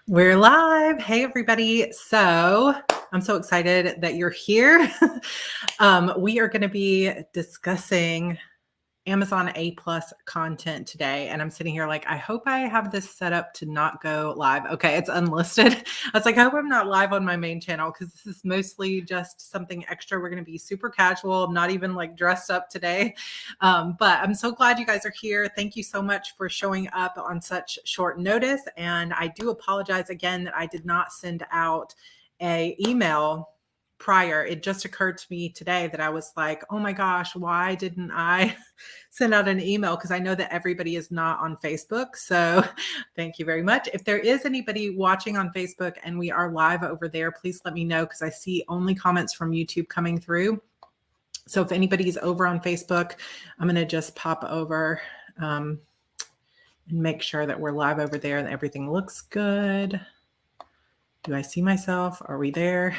We're live. Hey, everybody. So I'm so excited that you're here. We are going to be discussing Amazon A+ content today. And I'm sitting here like, I hope I have this set up to not go live. Okay, it's unlisted. I was like, I hope I'm not live on my main channel because this is mostly just something extra. We're going to be super casual. I'm not even like dressed up today. But I'm so glad you guys are here. Thank you so much for showing up on such short notice. And I do apologize again that I did not send out an email prior. It just occurred to me today that I was like, oh my gosh, why didn't I send out an email? Because I know that everybody is not on Facebook. So thank you very much. If there is anybody watching on Facebook and we are live over there, please let me know because I see only comments from YouTube coming through. So if anybody's over on Facebook, I'm going to just pop over and make sure that we're live over there and everything looks good. Do I see myself? Are we there?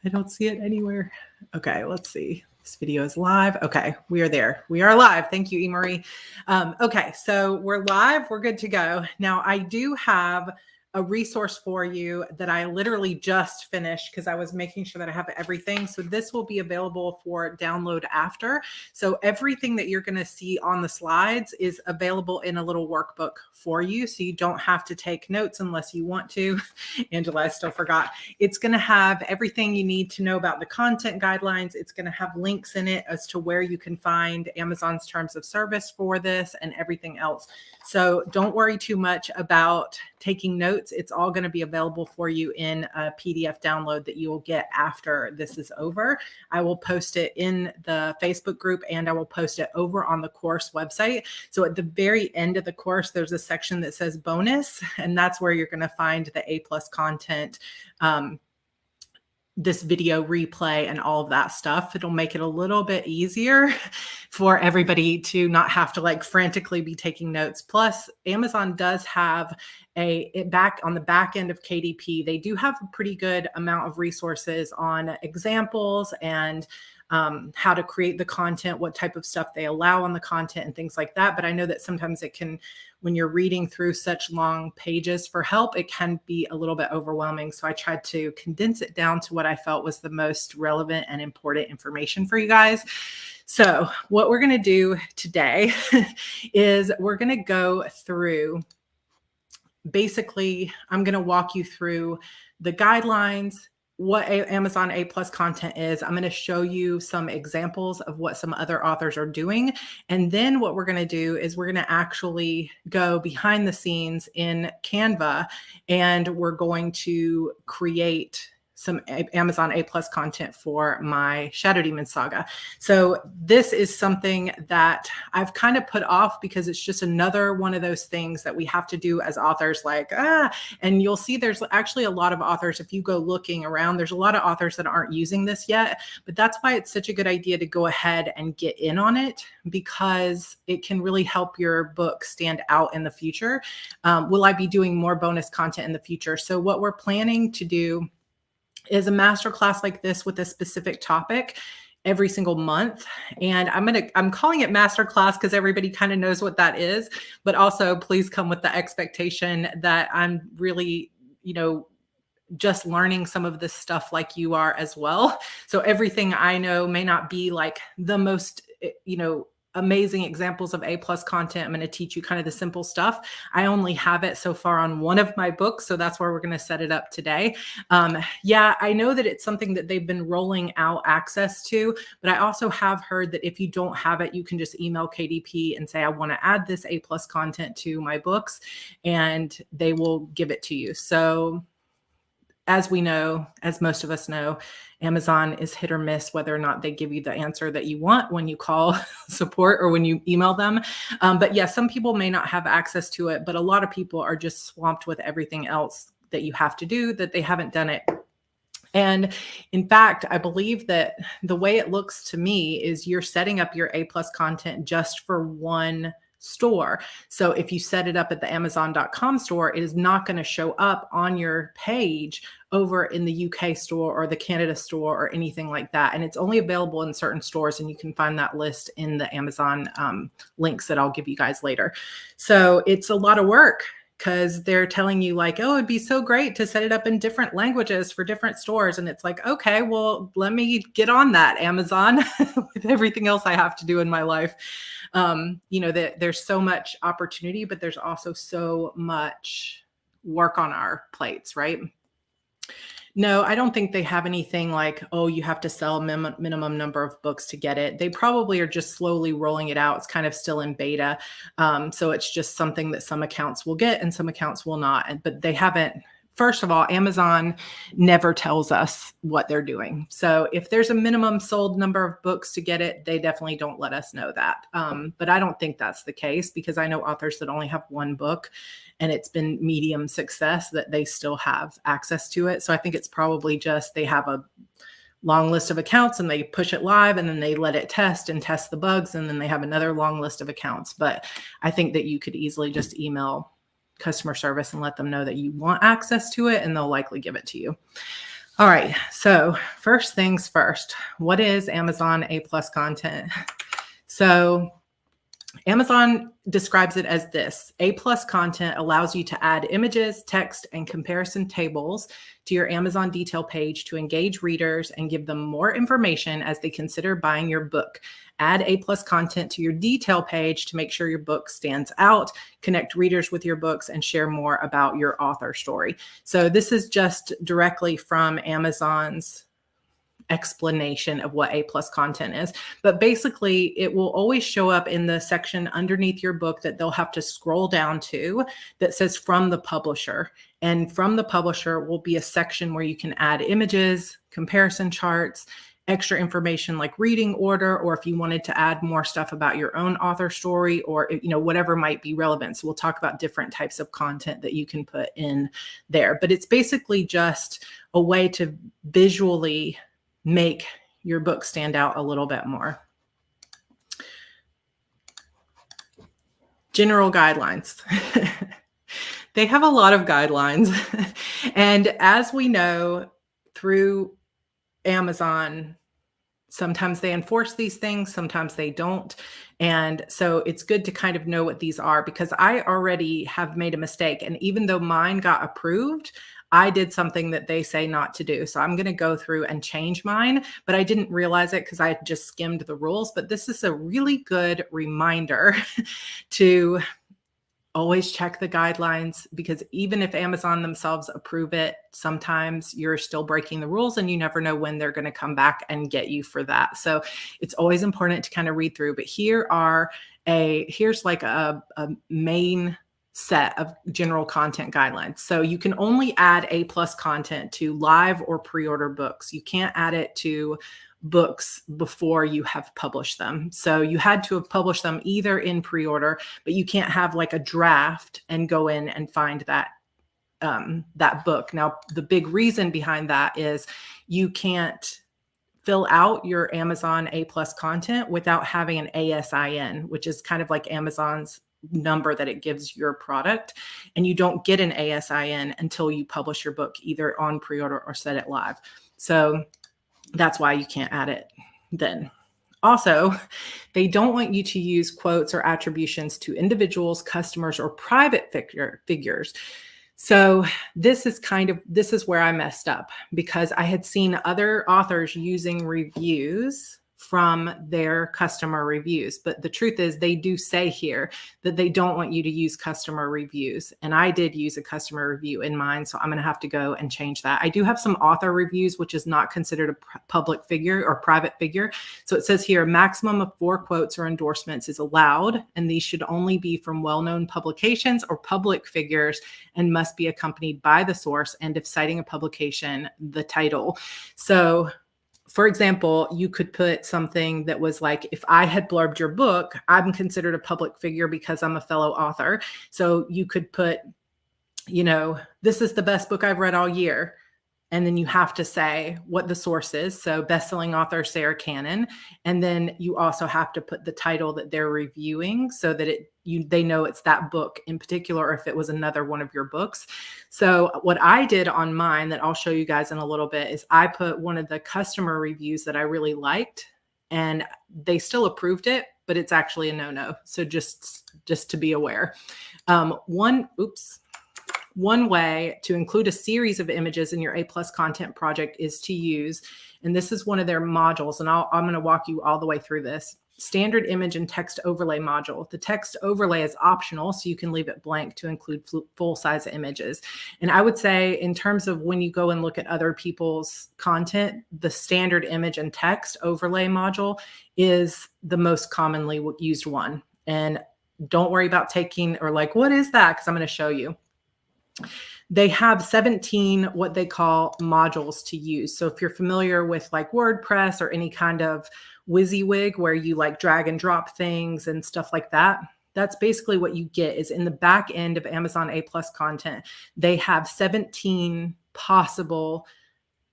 I don't see it anywhere. Okay, let's see. This video is live. Okay, we are there. We are live. Thank you, E-Marie. Okay, so we're live. We're good to go. Now, I do have a resource for you that I literally just finished because I was making sure that I have everything. So this will be available for download after. So everything that you're going to see on the slides is available in a little workbook for you. So you don't have to take notes unless you want to. Angela, I still forgot. It's going to have everything you need to know about the content guidelines. It's going to have links in it as to where you can find Amazon's terms of service for this and everything else. So don't worry too much about taking notes. It's all going to be available for you in a PDF download that you will get after this is over. I will post it in the Facebook group and I will post it over on the course website. So at the very end of the course, there's a section that says bonus, and that's where you're going to find the A+ content, this video replay and all of that stuff. It'll make it a little bit easier for everybody to not have to like frantically be taking notes. Plus, Amazon does have back on the back end of KDP, they do have a pretty good amount of resources on examples and how to create the content, what type of stuff they allow on the content and things like that. But I know that sometimes it can, when you're reading through such long pages for help, it can be a little bit overwhelming. So I tried to condense it down to what I felt was the most relevant and important information for you guys. So what we're going to do today is we're going to go through, basically, I'm going to walk you through the guidelines, what Amazon A+ content is. I'm going to show you some examples of what some other authors are doing. And then what we're going to do is we're going to actually go behind the scenes in Canva and we're going to create some Amazon A+ content for my Shadow Demon saga. So this is something that I've kind of put off because it's just another one of those things that we have to do as authors, like, and you'll see there's actually a lot of authors, if you go looking around, there's a lot of authors that aren't using this yet, but that's why it's such a good idea to go ahead and get in on it because it can really help your book stand out in the future. Will I be doing more bonus content in the future? So what we're planning to do is a masterclass like this with a specific topic every single month. And I'm calling it masterclass because everybody kind of knows what that is, but also please come with the expectation that I'm really, just learning some of this stuff like you are as well. So everything I know may not be like the most, amazing examples of A+ content. I'm going to teach you kind of the simple stuff. I only have it so far on one of my books, so that's where we're going to set it up today. Yeah, I know that it's something that they've been rolling out access to, but I also have heard that if you don't have it, you can just email KDP and say, I want to add this A+ content to my books, and they will give it to you. So as we know, as most of us know, Amazon is hit or miss whether or not they give you the answer that you want when you call support or when you email them. But yeah, some people may not have access to it, but a lot of people are just swamped with everything else that you have to do that they haven't done it. And in fact, I believe that the way it looks to me is you're setting up your A+ content just for one store. So if you set it up at the Amazon.com store, it is not going to show up on your page over in the UK store or the Canada store or anything like that. And it's only available in certain stores, and you can find that list in the Amazon links that I'll give you guys later. So it's a lot of work. because they're telling you like, oh, it'd be so great to set it up in different languages for different stores. And it's like, okay, well, let me get on that, Amazon, with everything else I have to do in my life. That there's so much opportunity, but there's also so much work on our plates, right? No, I don't think they have anything like, oh, you have to sell minimum number of books to get it. They probably are just slowly rolling it out. It's kind of still in beta. So it's just something that some accounts will get and some accounts will not. But they haven't. First of all, Amazon never tells us what they're doing. So if there's a minimum sold number of books to get it, they definitely don't let us know that. But I don't think that's the case, because I know authors that only have one book and it's been medium success that they still have access to it. So I think it's probably just they have a long list of accounts and they push it live and then they let it test and test the bugs. And then they have another long list of accounts. But I think that you could easily just email customer service and let them know that you want access to it, and they'll likely give it to you. All right. So first things first, what is Amazon A+ content? So Amazon describes it as this: A+ content allows you to add images, text, and comparison tables to your Amazon detail page to engage readers and give them more information as they consider buying your book. Add A+ content to your detail page to make sure your book stands out, connect readers with your books, and share more about your author story. So this is just directly from Amazon's explanation of what A+ content is. But basically, it will always show up in the section underneath your book that they'll have to scroll down to that says from the publisher. And from the publisher will be a section where you can add images, comparison charts, extra information like reading order, or if you wanted to add more stuff about your own author story, or whatever might be relevant. So we'll talk about different types of content that you can put in there. But it's basically just a way to visually make your book stand out a little bit more. General guidelines. They have a lot of guidelines. And as we know through Amazon, sometimes they enforce these things, sometimes they don't. And so it's good to kind of know what these are, because I already have made a mistake. And even though mine got approved, I did something that they say not to do. So I'm going to go through and change mine, but I didn't realize it because I had just skimmed the rules. But this is a really good reminder to always check the guidelines, because even if Amazon themselves approve it, sometimes you're still breaking the rules and you never know when they're going to come back and get you for that. So it's always important to kind of read through. But here's like a main set of general content guidelines. So you can only add A+ content to live or pre-order books. You can't add it to books before you have published them. So you had to have published them either in pre-order, but you can't have like a draft and go in and find that book. Now, the big reason behind that is you can't fill out your Amazon A+ content without having an ASIN, which is kind of like Amazon's number that it gives your product. And you don't get an ASIN until you publish your book either on pre-order or set it live. So that's why you can't add it then. Also, they don't want you to use quotes or attributions to individuals, customers, or private figures. So this is where I messed up, because I had seen other authors using reviews from their customer reviews. But the truth is, they do say here that they don't want you to use customer reviews. And I did use a customer review in mine, so I'm going to have to go and change that. I do have some author reviews, which is not considered a public figure or private figure. So it says here, a maximum of 4 quotes or endorsements is allowed, and these should only be from well-known publications or public figures and must be accompanied by the source, and if citing a publication, the title. So for example, you could put something that was like, if I had blurbed your book, I'm considered a public figure because I'm a fellow author. So you could put, this is the best book I've read all year. And then you have to say what the source is. So best-selling author Sarah Cannon. And then you also have to put the title that they're reviewing so that they know it's that book in particular, or if it was another one of your books. So what I did on mine that I'll show you guys in a little bit is I put one of the customer reviews that I really liked, and they still approved it, but it's actually a no-no. So just to be aware. One way to include a series of images in your A+ content project is to use, and this is one of their modules, and I'm going to walk you all the way through this. Standard image and text overlay module. The text overlay is optional, so you can leave it blank to include full-size images. And I would say in terms of when you go and look at other people's content, the standard image and text overlay module is the most commonly used one. And don't worry about taking or like, what is that? Because I'm going to show you. They have 17 what they call modules to use. So if you're familiar with like WordPress or any kind of WYSIWYG where you like drag and drop things and stuff like that, that's basically what you get is in the back end of Amazon A+ content. They have 17 possible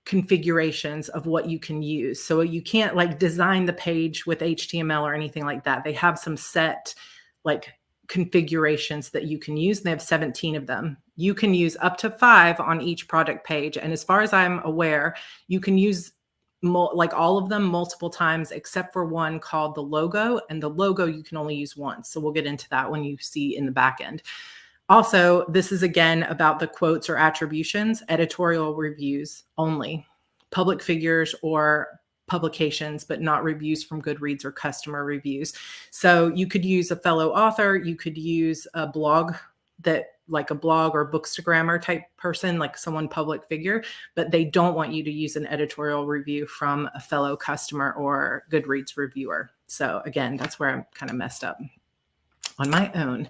configurations of what you can use. So you can't like design the page with HTML or anything like that. They have some set like configurations that you can use. And they have 17 of them. You can use up to 5 on each product page. And as far as I'm aware, you can use like all of them multiple times, except for one called the logo. And the logo you can only use once. So we'll get into that when you see in the back end. Also, this is again about the quotes or attributions, editorial reviews only, public figures or publications, but not reviews from Goodreads or customer reviews. So you could use a fellow author, you could use a blog that like a blog or bookstagrammer type person, like someone public figure, but they don't want you to use an editorial review from a fellow customer or Goodreads reviewer. So again, that's where I'm kind of messed up on my own.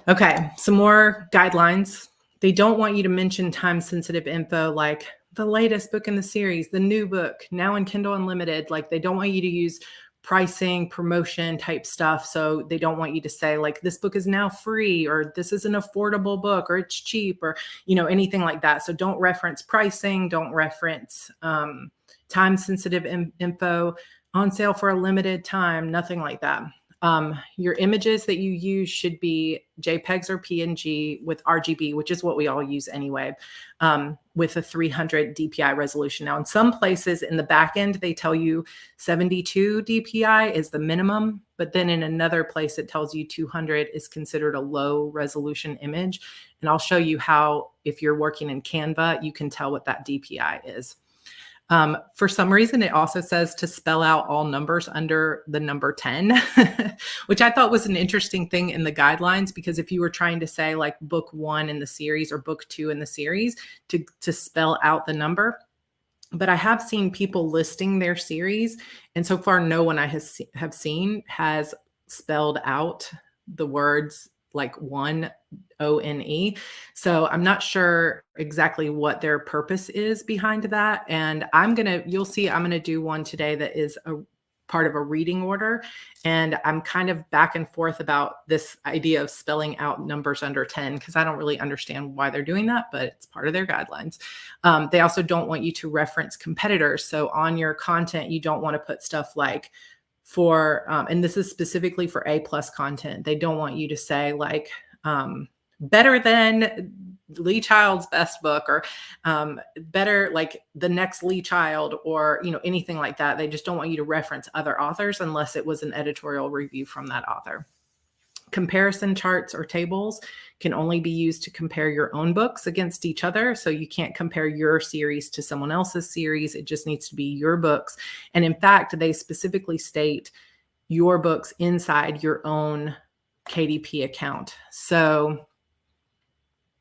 Okay, some more guidelines. They don't want you to mention time-sensitive info like the latest book in the series, the new book, now in Kindle Unlimited. Like they don't want you to use pricing, promotion type stuff. So they don't want you to say like, this book is now free, or this is an affordable book, or it's cheap, or, you know, anything like that. So don't reference pricing, don't reference time-sensitive info, on sale for a limited time, nothing like that. Your images that you use should be JPEGs or PNG with RGB, which is what we all use anyway, with a 300 DPI resolution. Now, in some places in the back end, they tell you 72 DPI is the minimum, but then in another place, it tells you 200 is considered a low resolution image. And I'll show you how, if you're working in Canva, you can tell what that DPI is. For some reason, it also says to spell out all numbers under the number 10, which I thought was an interesting thing in the guidelines, because if you were trying to say like book 1 in the series or book 2 in the series to spell out the number. But I have seen people listing their series, and so far no one I have seen has spelled out the words like 1 ONE. So I'm not sure exactly what their purpose is behind that. And you'll see, I'm going to do one today that is a part of a reading order. And I'm kind of back and forth about this idea of spelling out numbers under 10, because I don't really understand why they're doing that, but it's part of their guidelines. They also don't want you to reference competitors. So on your content, you don't want to put stuff like and this is specifically for A+ content. They don't want you to say like, better than Lee Child's best book, or better like the next Lee Child, or, you know, anything like that. They just don't want you to reference other authors unless it was an editorial review from that author. Comparison charts or tables can only be used to compare your own books against each other. So you can't compare your series to someone else's series. It just needs to be your books. And in fact, they specifically state your books inside your own KDP account. So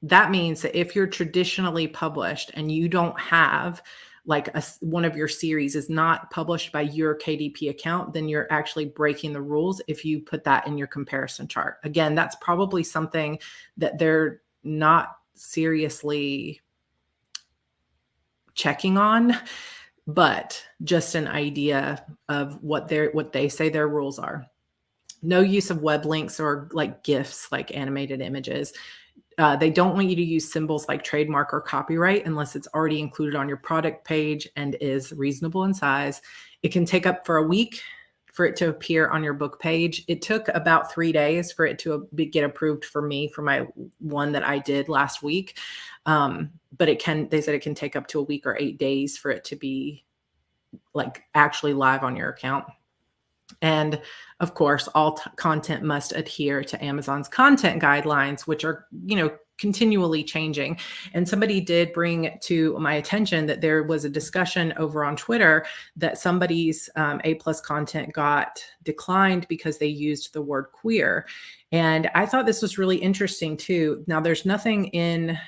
that means that if you're traditionally published and you don't have like one of your series is not published by your KDP account, then you're actually breaking the rules if you put that in your comparison chart. Again, that's probably something that they're not seriously checking on, but just an idea of what they say their rules are. No use of web links or like GIFs, like animated images. They don't want you to use symbols like trademark or copyright unless it's already included on your product page and is reasonable in size. It can take up for a week for it to appear on your book page. It took about 3 days for it to get approved for me for my one that I did last week. But they said it can take up to a week or 8 days for it to be like actually live on your account. And of course, all content must adhere to Amazon's content guidelines, which are, continually changing. And somebody did bring to my attention that there was a discussion over on Twitter that somebody's A plus content got declined because they used the word queer. And I thought this was really interesting too. Now, there's nothing in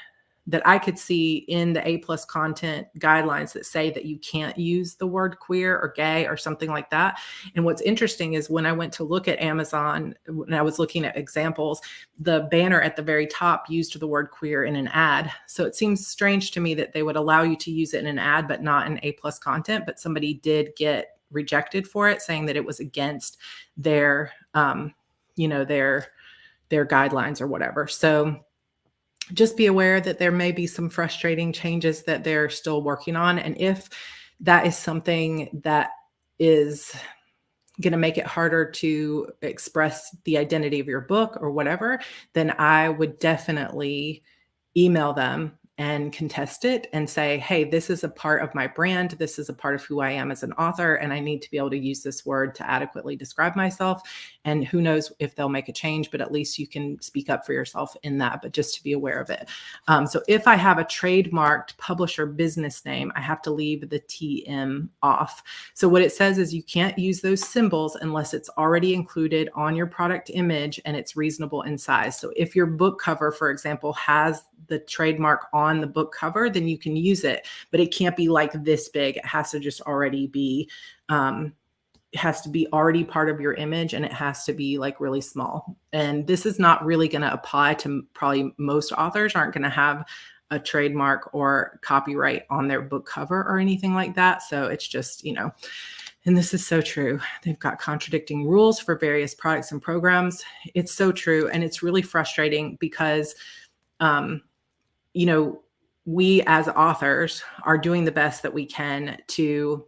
that I could see in the A plus content guidelines that say that you can't use the word queer or gay or something like that. And what's interesting is when I went to look at Amazon, when I was looking at examples, the banner at the very top used the word queer in an ad. So it seems strange to me that they would allow you to use it in an ad, but not in A plus content. But somebody did get rejected for it, saying that it was against their, their guidelines or whatever. So just be aware that there may be some frustrating changes that they're still working on. And if that is something that is going to make it harder to express the identity of your book or whatever, then I would definitely email them and contest it and say, hey, this is a part of my brand. This is a part of who I am as an author. And I need to be able to use this word to adequately describe myself. And who knows if they'll make a change, but at least you can speak up for yourself in that, but just to be aware of it. So if I have a trademarked publisher business name, I have to leave the TM off. So what it says is you can't use those symbols unless it's already included on your product image and it's reasonable in size. So if your book cover, for example, has the trademark on the book cover, then you can use it, but it can't be like this big. It has to just already be, already part of your image, and it has to be like really small. And this is not really going to apply to probably most authors aren't going to have a trademark or copyright on their book cover or anything like that. So it's just, and this is so true. They've got contradicting rules for various products and programs. It's so true. And it's really frustrating because, we as authors are doing the best that we can to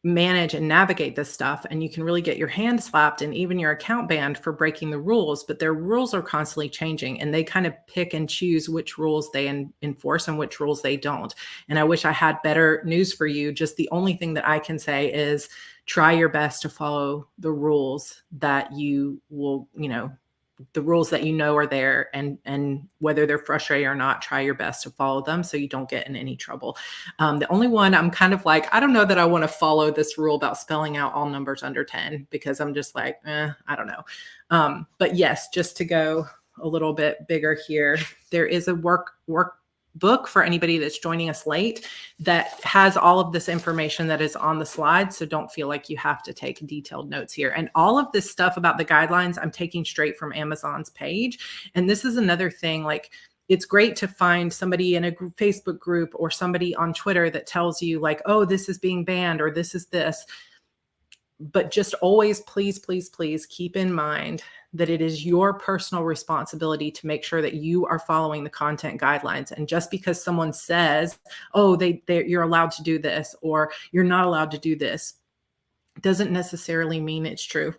manage and navigate this stuff. And you can really get your hand slapped and even your account banned for breaking the rules, but their rules are constantly changing and they kind of pick and choose which rules they enforce and which rules they don't. And I wish I had better news for you. Just the only thing that I can say is try your best to follow the rules that you will, the rules that are there, and whether they're frustrating or not, try your best to follow them so you don't get in any trouble. The only one I'm kind of like, I don't know that I want to follow this rule about spelling out all numbers under 10 because I'm just like, I don't know. But yes, just to go a little bit bigger here, there is a workbook for anybody that's joining us late that has all of this information that is on the slide. So don't feel like you have to take detailed notes here. And all of this stuff about the guidelines, I'm taking straight from Amazon's page. And this is another thing, like, it's great to find somebody in a Facebook group or somebody on Twitter that tells you like, oh, this is being banned or this is this. But just always, please, please, please keep in mind that it is your personal responsibility to make sure that you are following the content guidelines. And just because someone says, oh, you're allowed to do this or you're not allowed to do this, doesn't necessarily mean it's true.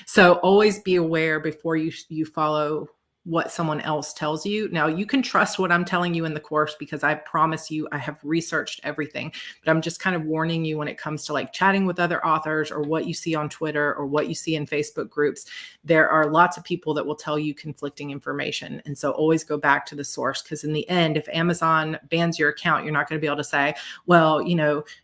So always be aware before you follow what someone else tells you. Now, you can trust what I'm telling you in the course because I promise you I have researched everything, but I'm just kind of warning you when it comes to like chatting with other authors or what you see on Twitter or what you see in Facebook groups. There are lots of people that will tell you conflicting information. And so always go back to the source, because in the end, if Amazon bans your account, you're not going to be able to say, well,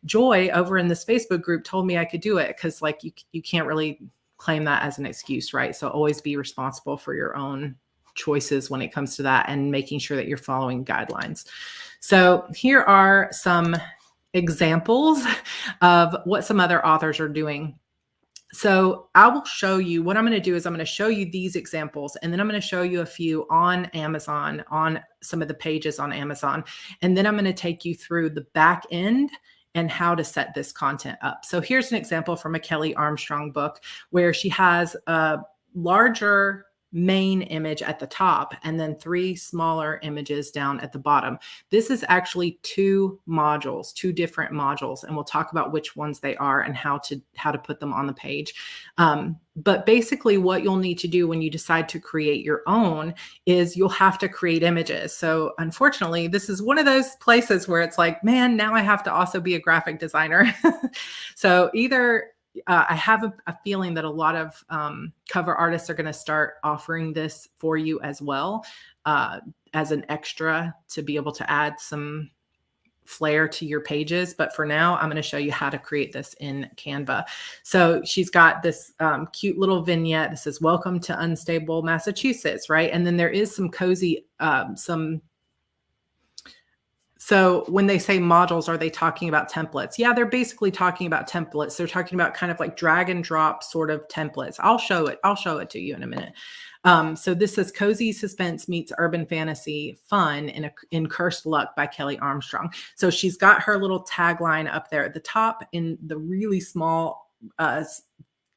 Joy over in this Facebook group told me I could do it, because like you can't really claim that as an excuse, right? So always be responsible for your own choices when it comes to that and making sure that you're following guidelines. So here are some examples of what some other authors are doing. So I will show you what I'm going to do is I'm going to show you these examples, and then I'm going to show you a few on Amazon, on some of the pages on Amazon. And then I'm going to take you through the back end and how to set this content up. So here's an example from a Kelly Armstrong book where she has a larger main image at the top and then 3 smaller images down at the bottom. This is actually 2 modules, 2 different modules, and we'll talk about which ones they are and how to put them on the page. But basically what you'll need to do when you decide to create your own is you'll have to create images. So unfortunately, this is one of those places where it's like, man, now I have to also be a graphic designer. So either I have a feeling that a lot of cover artists are going to start offering this for you as well, as an extra to be able to add some flair to your pages. But for now, I'm going to show you how to create this in Canva. So she's got this cute little vignette that says, "Welcome to Unstable Massachusetts," right? And then there is some cozy, so when they say modules, are they talking about templates? Yeah, they're basically talking about templates. They're talking about kind of like drag and drop sort of templates. I'll show it to you in a minute. So this says cozy suspense meets urban fantasy fun in Cursed Luck by Kelly Armstrong. So she's got her little tagline up there at the top in the really small,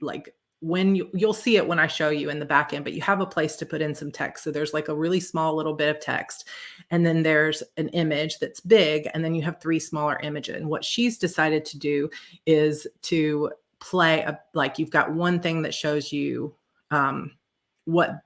like when you'll see it when I show you in the back end, but you have a place to put in some text. So there's like a really small little bit of text, and then there's an image that's big, and then you have 3 smaller images. And what she's decided to do is to play like you've got one thing that shows you what,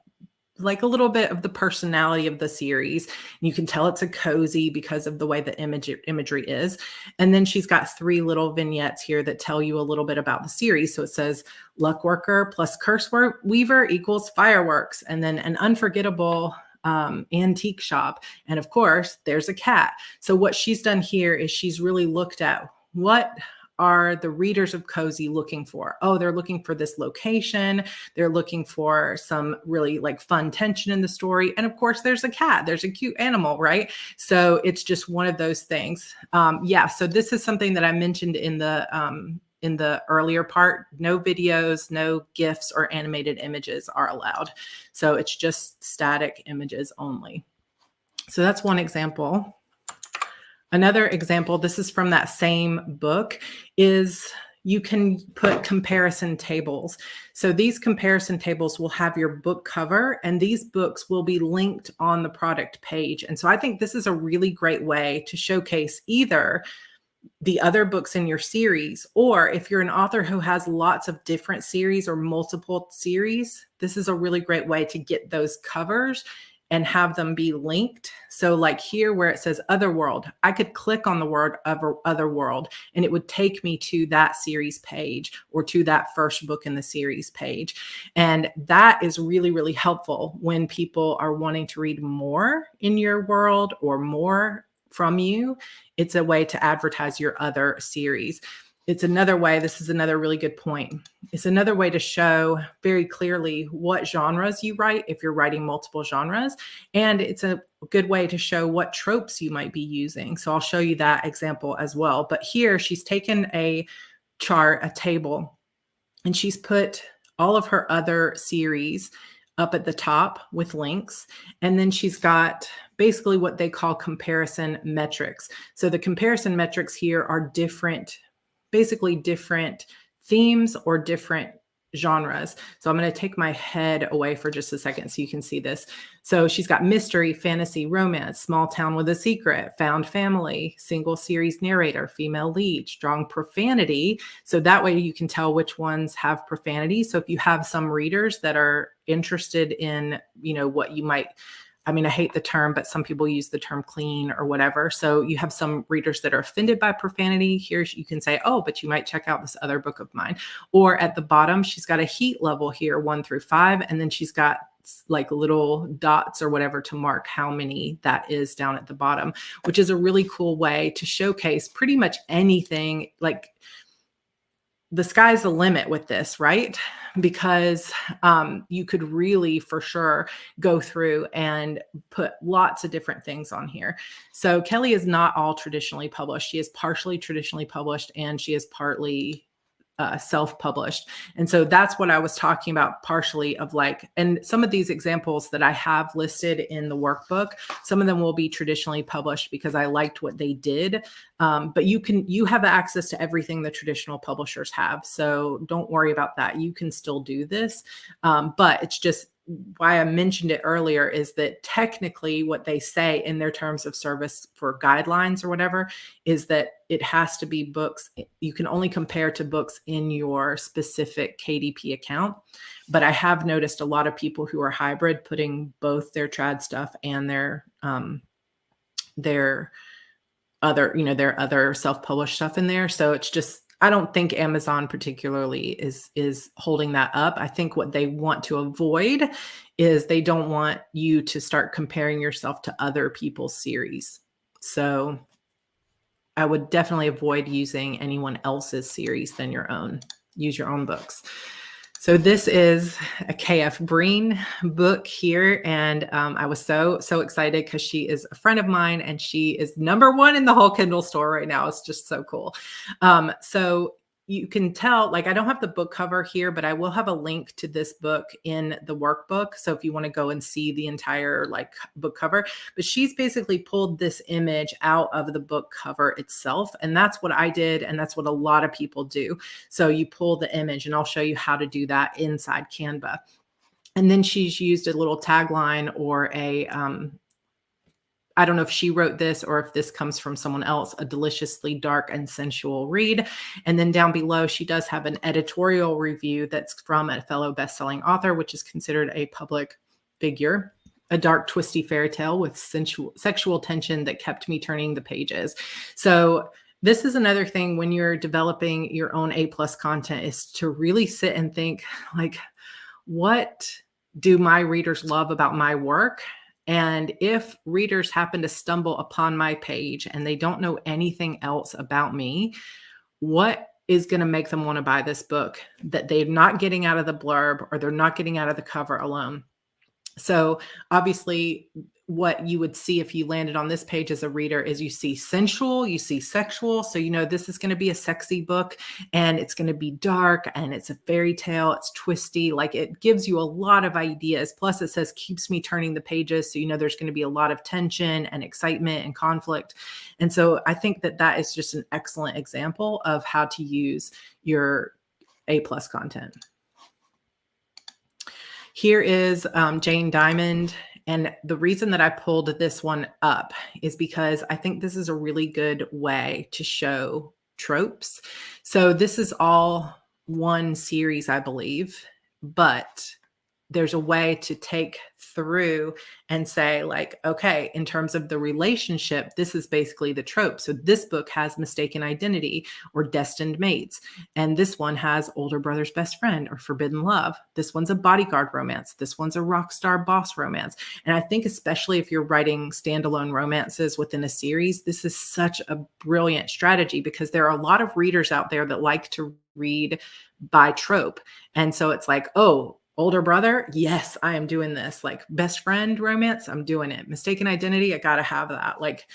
like a little bit of the personality of the series. You can tell it's a cozy because of the way the imagery is. And then she's got 3 little vignettes here that tell you a little bit about the series. So it says luck worker plus curse weaver equals fireworks, and then an unforgettable antique shop. And of course, there's a cat. So what she's done here is she's really looked at what are the readers of Cozy looking for? Oh, they're looking for this location. They're looking for some really like fun tension in the story. And of course, there's a cat. There's a cute animal, right? So it's just one of those things. Yeah, so this is something that I mentioned in the earlier part. No videos, no GIFs or animated images are allowed. So it's just static images only. So that's one example. Another example, this is from that same book, is you can put comparison tables. So these comparison tables will have your book cover, and these books will be linked on the product page. And so I think this is a really great way to showcase either the other books in your series, or if you're an author who has lots of different series or multiple series, this is a really great way to get those covers and have them be linked. So like here where it says Otherworld, I could click on the word Otherworld and it would take me to that series page or to that first book in the series page. And that is really, really helpful when people are wanting to read more in your world or more from you. It's a way to advertise your other series. It's another way, this is another really good point. It's another way to show very clearly what genres you write if you're writing multiple genres. And it's a good way to show what tropes you might be using. So I'll show you that example as well. But here she's taken a chart, a table, and she's put all of her other series up at the top with links. And then she's got basically what they call comparison metrics. So the comparison metrics here are basically different themes or different genres. So I'm going to take my head away for just a second so you can see this. So she's got mystery, fantasy, romance, small town with a secret, found family, single series narrator, female lead, strong profanity. So that way you can tell which ones have profanity. So if you have some readers that are interested in, what you might, I hate the term, but some people use the term clean or whatever. So you have some readers that are offended by profanity. Here you can say, oh, but you might check out this other book of mine. Or at the bottom, she's got a heat level here, 1 through 5. And then she's got like little dots or whatever to mark how many that is down at the bottom, which is a really cool way to showcase pretty much anything. Like the sky's the limit with this, right? Because you could really for sure go through and put lots of different things on here. So Kelly is not all traditionally published. She is partially traditionally published and she is partly self-published. And so that's what I was talking about partially of like, and some of these examples that I have listed in the workbook, some of them will be traditionally published because I liked what they did. But you have access to everything the traditional publishers have. So don't worry about that. You can still do this. But it's just why I mentioned it earlier is that technically what they say in their terms of service for guidelines or whatever is that it has to be books. You can only compare to books in your specific KDP account. But I have noticed a lot of people who are hybrid putting both their trad stuff and their other, their other self-published stuff in there. So it's just, I don't think Amazon particularly is holding that up. I think what they want to avoid is they don't want you to start comparing yourself to other people's series. So I would definitely avoid using anyone else's series than your own. Use your own books. So this is a KF Breen book here, and I was so excited because she is a friend of mine, and she is #1 in the whole Kindle store right now. It's just so cool. So you can tell, like, I don't have the book cover here, but I will have a link to this book in the workbook. So if you want to go and see the entire like book cover, but she's basically pulled this image out of the book cover itself. And that's what I did. And that's what a lot of people do. So you pull the image, and I'll show you how to do that inside Canva. And then she's used a little tagline or I don't know if she wrote this or if this comes from someone else, a deliciously dark and sensual read. And then down below, she does have an editorial review that's from a fellow best-selling author, which is considered a public figure. A dark, twisty fairy tale with sexual tension that kept me turning the pages. So this is another thing when you're developing your own A+ content, is to really sit and think, like, what do my readers love about my work? And if readers happen to stumble upon my page and they don't know anything else about me, what is going to make them want to buy this book that they're not getting out of the blurb or they're not getting out of the cover alone? So obviously what you would see if you landed on this page as a reader is you see sensual, you see sexual. So, this is going to be a sexy book, and it's going to be dark, and it's a fairy tale. It's twisty. Like, it gives you a lot of ideas. Plus it says keeps me turning the pages. So, there's going to be a lot of tension and excitement and conflict. And so I think that that is just an excellent example of how to use your A+ content. Here is Jane Diamond. And the reason that I pulled this one up is because I think this is a really good way to show tropes. So this is all one series, I believe, but there's a way to take through and say, like, okay, in terms of the relationship, this is basically the trope. So this book has mistaken identity or destined mates. And this one has older brother's best friend or forbidden love. This one's a bodyguard romance. This one's a rock star boss romance. And I think especially if you're writing standalone romances within a series, this is such a brilliant strategy because there are a lot of readers out there that like to read by trope. And so it's like, oh, older brother, yes, I am doing this. Like, best friend romance, I'm doing it. Mistaken identity, I got to have that. Like,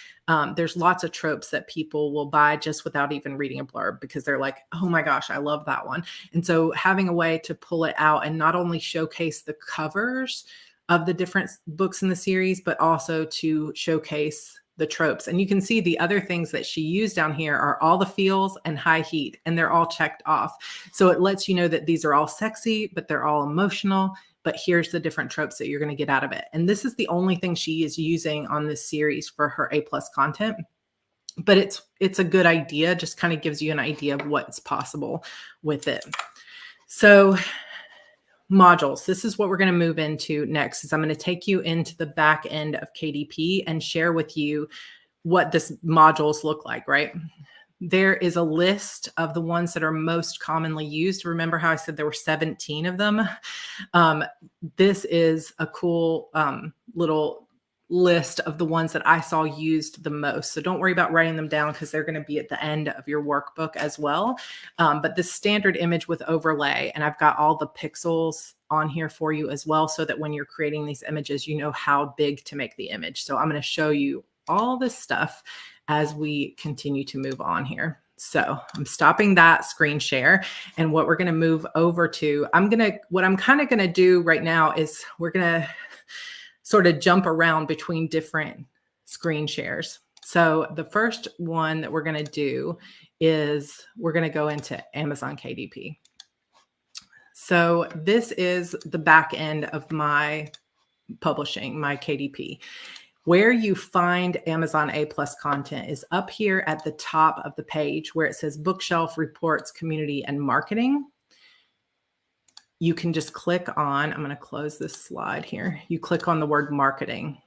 there's lots of tropes that people will buy just without even reading a blurb because they're like, oh my gosh, I love that one. And so having a way to pull it out and not only showcase the covers of the different books in the series, but also to showcase the tropes. And you can see the other things that she used down here are all the feels and high heat, and they're all checked off. So it lets you know that these are all sexy, but they're all emotional. But here's the different tropes that you're going to get out of it. And this is the only thing she is using on this series for her A+ content. But it's a good idea, just kind of gives you an idea of what's possible with it. So modules. This is what we're going to move into next. Is I'm going to take you into the back end of KDP and share with you what this modules look like, right? There is a list of the ones that are most commonly used. Remember how I said there were 17 of them? This is a cool little list of the ones that I saw used the most. So don't worry about writing them down because they're going to be at the end of your workbook as well. But the standard image with overlay, and I've got all the pixels on here for you as well, so that when you're creating these images, you know how big to make the image. So I'm going to show you all this stuff as we continue to move on here. So I'm stopping that screen share. And what we're going to move over to, what I'm kind of going to do right now is we're going to sort of jump around between different screen shares. So the first one that we're going to do is we're going to go into Amazon KDP. So this is the back end of my publishing, my KDP. Where you find Amazon A+ content is up here at the top of the page where it says bookshelf, reports, community, and marketing. You can just click on, I'm going to close this slide here. You click on the word marketing.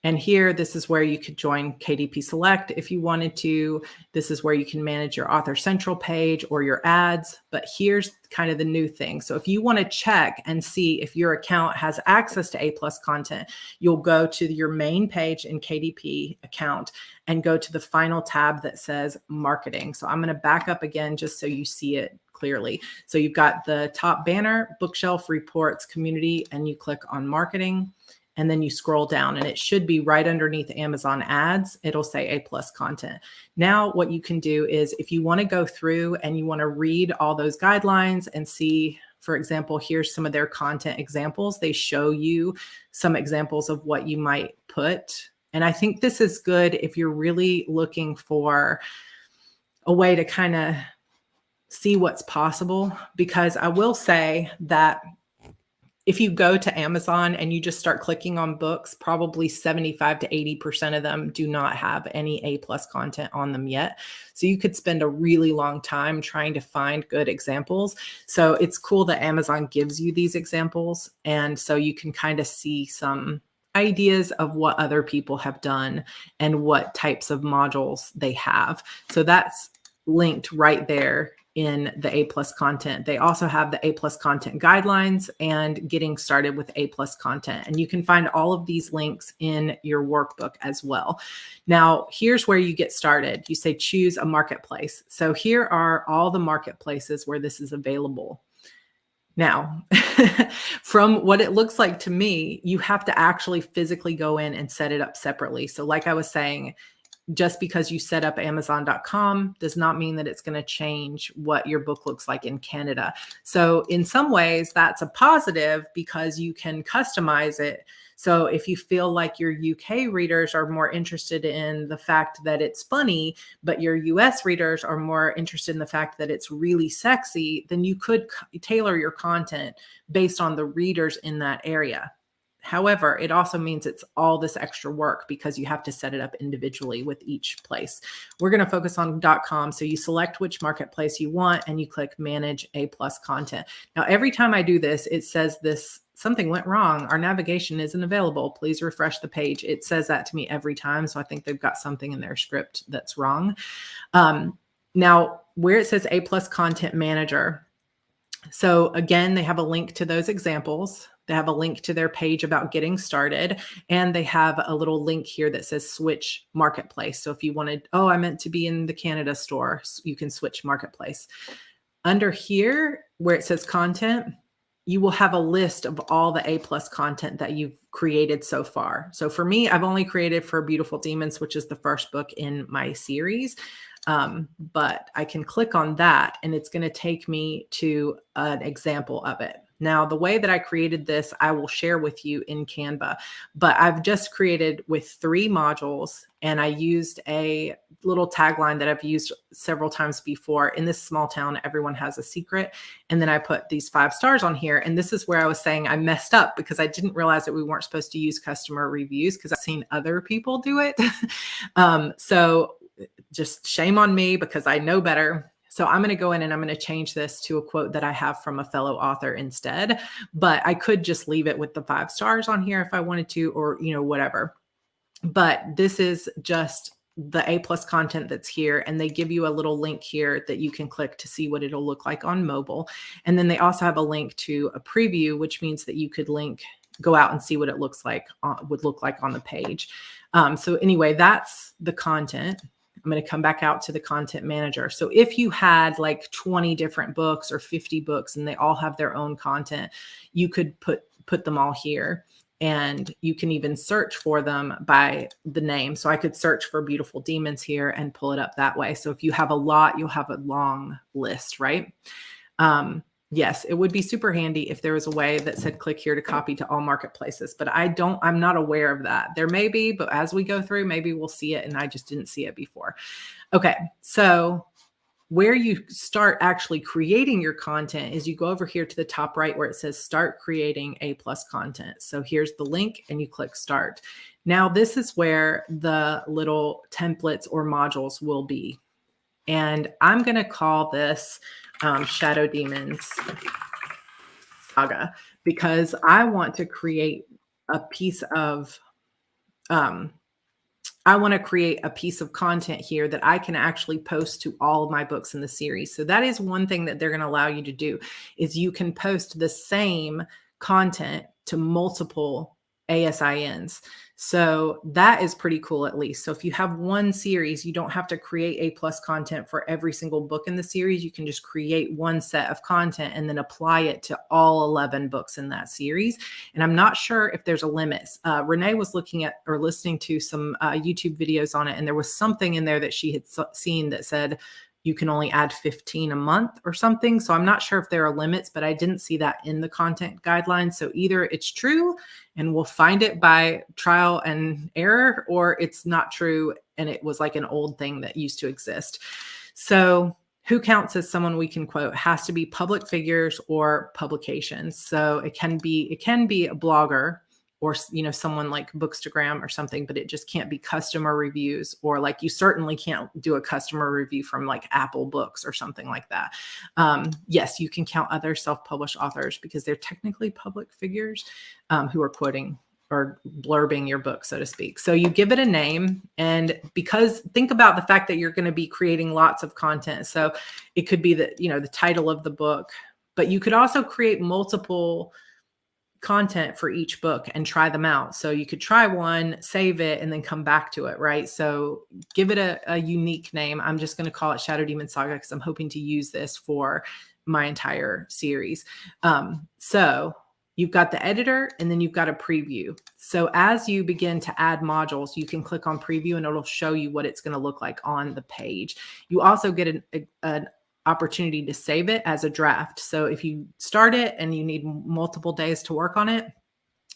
And here, this is where you could join KDP Select if you wanted to. This is where you can manage your Author Central page or your ads. But here's kind of the new thing. So if you want to check and see if your account has access to A+ content, you'll go to your main page in KDP account and go to the final tab that says marketing. So I'm going to back up again just so you see it clearly. So you've got the top banner, bookshelf, reports, community, and you click on marketing. And then you scroll down and it should be right underneath Amazon ads. It'll say A+ content. Now, what you can do is if you want to go through and you want to read all those guidelines and see, for example, here's some of their content examples. They show you some examples of what you might put. And I think this is good if you're really looking for a way to kind of see what's possible, because I will say that if you go to Amazon and you just start clicking on books, probably 75 to 80% of them do not have any A+ content on them yet. So you could spend a really long time trying to find good examples. So it's cool that Amazon gives you these examples. And so you can kind of see some ideas of what other people have done and what types of modules they have. So that's linked right there in the A+ content. They also have the A+ content guidelines and getting started with A+ content. And you can find all of these links in your workbook as well. Now, here's where you get started. You say choose a marketplace. So here are all the marketplaces where this is available. Now, from what it looks like to me, you have to actually physically go in and set it up separately. So like I was saying, just because you set up Amazon.com does not mean that it's going to change what your book looks like in Canada. So in some ways, that's a positive because you can customize it. So if you feel like your UK readers are more interested in the fact that it's funny, but your US readers are more interested in the fact that it's really sexy, then you could tailor your content based on the readers in that area. However, it also means it's all this extra work because you have to set it up individually with each place. We're going to focus on .com. So you select which marketplace you want and you click manage A+ content. Now, every time I do this, it says something went wrong. Our navigation isn't available. Please refresh the page. It says that to me every time. So I think they've got something in their script that's wrong. Now, where it says A+ content manager. So again, they have a link to those examples. They have a link to their page about getting started. And they have a little link here that says switch marketplace. So if you wanted, I meant to be in the Canada store, you can switch marketplace. Under here, where it says content, you will have a list of all the A+ content that you've created so far. So for me, I've only created for Beautiful Demons, which is the first book in my series. But I can click on that and it's going to take me to an example of it. Now, the way that I created this, I will share with you in Canva, but I've just created with 3 modules and I used a little tagline that I've used several times before. In this small town, everyone has a secret. And then I put these 5 stars on here. And this is where I was saying I messed up because I didn't realize that we weren't supposed to use customer reviews because I've seen other people do it. So just shame on me because I know better. So I'm going to go in and I'm going to change this to a quote that I have from a fellow author instead, but I could just leave it with the 5 stars on here if I wanted to, or, whatever. But this is just the A+ content that's here. And they give you a little link here that you can click to see what it'll look like on mobile. And then they also have a link to a preview, which means that you could go out and see what it would look like on the page. So anyway, that's the content. I'm going to come back out to the content manager. So if you had like 20 different books or 50 books and they all have their own content, you could put them all here. And you can even search for them by the name. So I could search for Beautiful Demons here and pull it up that way. So if you have a lot, you'll have a long list, right? Yes, it would be super handy if there was a way that said click here to copy to all marketplaces, but I'm not aware of that. There may be, but as we go through, maybe we'll see it and I just didn't see it before. Okay, so Where you start actually creating your content is you go over here to the top right where it says start creating A+ content. So here's the link and you click start. Now this is where the little templates or modules will be. And I'm going to call this Shadow Demons Saga because I want to create a piece of content here that I can actually post to all of my books in the series. So that is one thing that they're going to allow you to do is you can post the same content to multiple ASINs. So that is pretty cool, at least. So if you have one series, you don't have to create A+ content for every single book in the series. You can just create one set of content and then apply it to all 11 books in that series. And I'm not sure if there's a limit. Renee was looking at or listening to some YouTube videos on it, and there was something in there that she had seen that said you can only add 15 a month or something. So I'm not sure if there are limits, but I didn't see that in the content guidelines. So either it's true and we'll find it by trial and error, or it's not true and it was like an old thing that used to exist. So who counts as someone we can quote has to be public figures or publications. So it can be a blogger, or, you know, someone like Bookstagram or something, but it just can't be customer reviews, or like you certainly can't do a customer review from like Apple Books or something like that. Yes, you can count other self-published authors because they're technically public figures who are quoting or blurbing your book, so to speak. So you give it a name, and because think about the fact that you're going to be creating lots of content. So it could be the, you know, the title of the book, but you could also create multiple content for each book and try them out. So you could try one, save it, and then come back to it, right? So give it a unique name. I'm just going to call it Shadow Demon Saga because I'm hoping to use this for my entire series. So you've got the editor and then you've got a preview. So as you begin to add modules, you can click on preview and it'll show you what it's going to look like on the page. You also get an opportunity to save it as a draft. So if you start it and you need multiple days to work on it,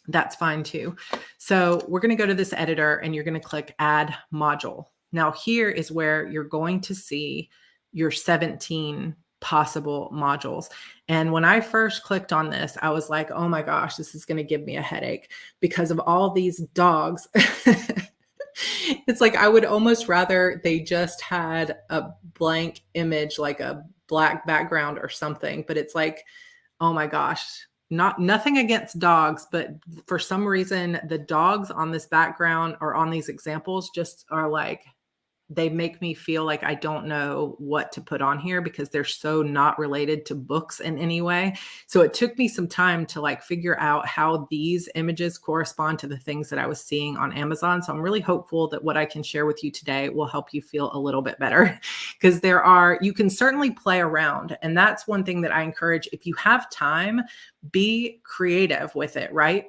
that's fine too. So we're going to go to this editor and you're going to click add module. Now here is where you're going to see your 17 possible modules. And when I first clicked on this, I was like, oh my gosh, this is going to give me a headache because of all these dogs. It's like I would almost rather they just had a blank image, like a black background or something. But it's like, oh my gosh, nothing against dogs, but for some reason, the dogs on this background or on these examples just are like, they make me feel like I don't know what to put on here because they're so not related to books in any way. So it took me some time to like figure out how these images correspond to the things that I was seeing on Amazon. So I'm really hopeful that what I can share with you today will help you feel a little bit better because you can certainly play around. And that's one thing that I encourage. If you have time, be creative with it, right?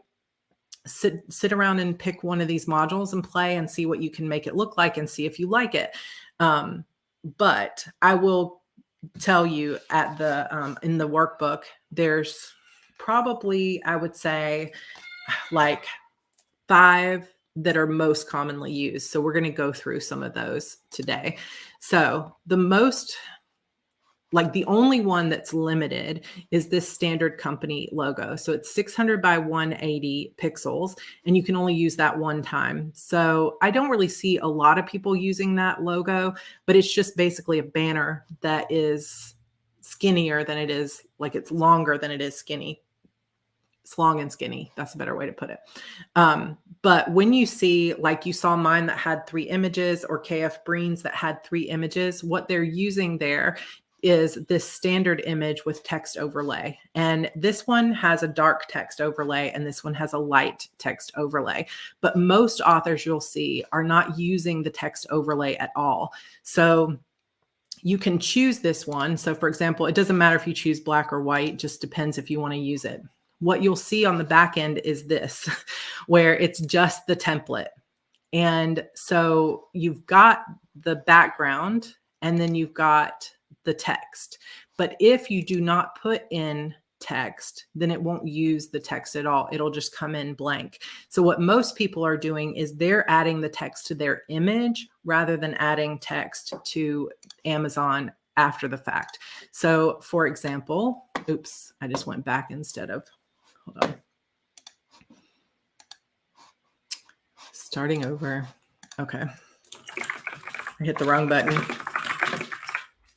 Sit around and pick one of these modules and play and see what you can make it look like and see if you like it. But I will tell you at the in the workbook, there's probably, I would say, like 5 that are most commonly used. So we're going to go through some of those today. So the only one that's limited is this standard company logo. So it's 600 by 180 pixels, and you can only use that one time. So I don't really see a lot of people using that logo, but it's just basically a banner that is skinnier than it is, like it's longer than it is skinny. It's long and skinny. That's a better way to put it. But when you see, like you saw mine that had 3 images, or KF Breen's that had 3 images, what they're using there is this standard image with text overlay. And this one has a dark text overlay and this one has a light text overlay. But most authors you'll see are not using the text overlay at all. So you can choose this one. So for example, it doesn't matter if you choose black or white, just depends if you want to use it. What you'll see on the back end is this, where it's just the template. And so you've got the background and then you've got the text. But if you do not put in text, then it won't use the text at all. It'll just come in blank. So what most people are doing is they're adding the text to their image rather than adding text to Amazon after the fact. So for example, oops, I just went back instead of, hold on. Starting over. Okay. I hit the wrong button.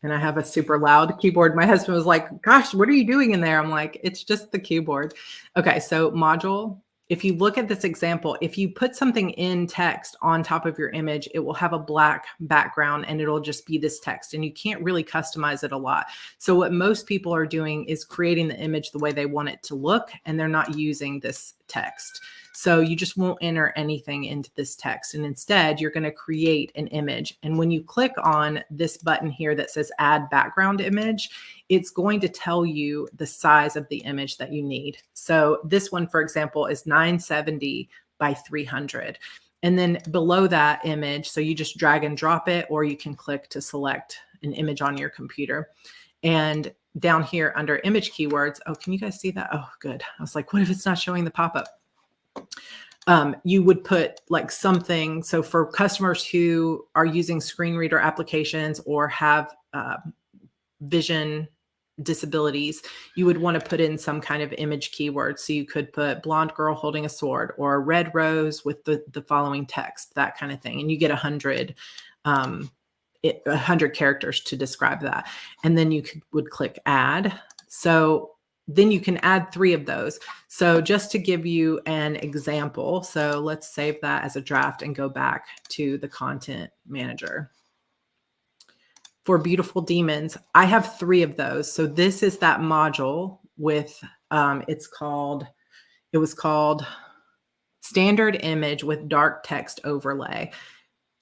And I have a super loud keyboard. My husband was like, gosh, what are you doing in there? I'm like, it's just the keyboard. Okay, so module. If you look at this example, if you put something in text on top of your image, it will have a black background and it'll just be this text, and you can't really customize it a lot. So what most people are doing is creating the image the way they want it to look, and they're not using this text. So you just won't enter anything into this text. And instead, you're going to create an image. And when you click on this button here that says add background image, it's going to tell you the size of the image that you need. So this one, for example, is 970 by 300. And then below that image, so you just drag and drop it, or you can click to select an image on your computer. And down here under image keywords, oh, can you guys see that? Oh, good. I was like, what if it's not showing the pop-up? You would put like something. So for customers who are using screen reader applications or have vision disabilities, you would want to put in some kind of image keyword. So you could put blonde girl holding a sword, or a red rose with the following text, that kind of thing. And you get 100 characters to describe that. And then you would click add. So then you can add 3 of those. So just to give you an example, so let's save that as a draft and go back to the content manager. For beautiful demons, I have 3 of those. So this is that module with, it was called standard image with dark text overlay.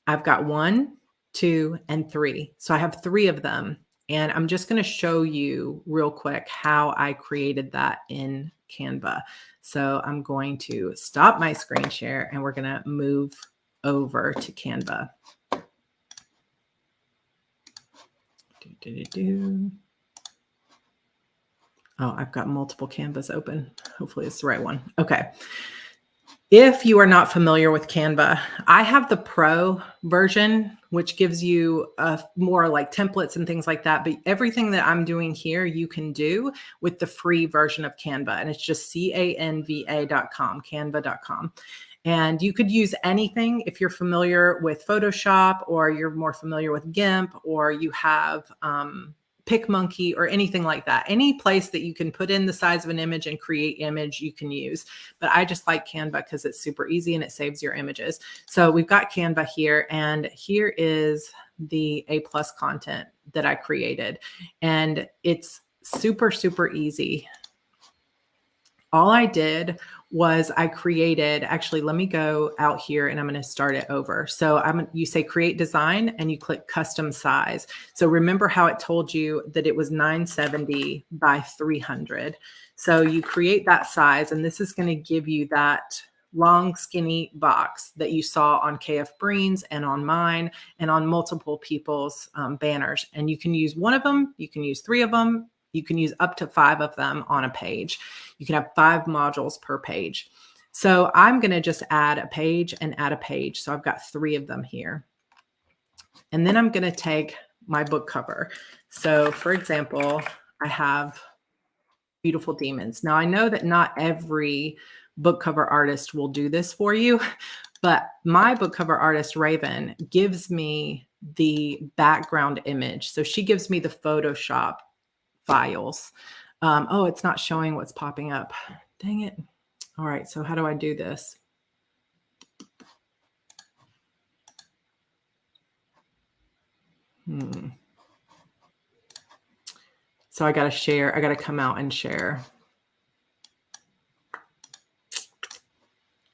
I've got 1, 2, and 3. So I have 3 of them. And I'm just going to show you real quick how I created that in Canva. So I'm going to stop my screen share and we're going to move over to Canva. Oh, I've got multiple Canvas open. Hopefully it's the right one. Okay. If you are not familiar with Canva, I have the Pro version, which gives you more like templates and things like that. But everything that I'm doing here, you can do with the free version of Canva. And it's just canva.com, canva.com. And you could use anything if you're familiar with Photoshop, or you're more familiar with GIMP, or you have PicMonkey or anything like that. Any place that you can put in the size of an image and create image, you can use. But I just like Canva because it's super easy and it saves your images. So we've got Canva here, and here is the A+ content that I created. And it's super, super easy. All I did was I created, actually, let me go out here and I'm going to start it over. So you say create design and you click custom size. So remember how it told you that it was 970 by 300. So you create that size, and this is going to give you that long, skinny box that you saw on KF Breen's and on mine and on multiple people's banners. And you can use 1 of them, you can use 3 of them, you can use up to 5 of them on a page. You can have 5 modules per page. So I'm going to just add a page and add a page. So I've got 3 of them here. And then I'm going to take my book cover. So for example, I have Beautiful Demons. Now I know that not every book cover artist will do this for you, but my book cover artist, Raven, gives me the background image. So she gives me the Photoshop files. Oh, it's not showing what's popping up. Dang it. All right. So how do I do this? So I got to share. I got to come out and share.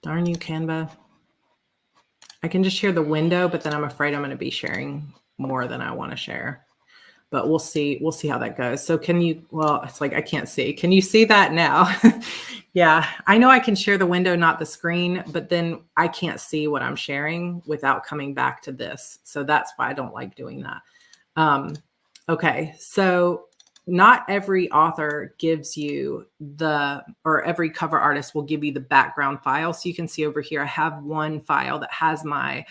Darn you, Canva. I can just share the window, but then I'm afraid I'm going to be sharing more than I want to share. But we'll see. We'll see how that goes. So can you, well, it's like I can't see. Can you see that now? Yeah, I know I can share the window, not the screen, but then I can't see what I'm sharing without coming back to this. So that's why I don't like doing that. Okay, so not every author gives you or every cover artist will give you the background file. So you can see over here, I have one file that has my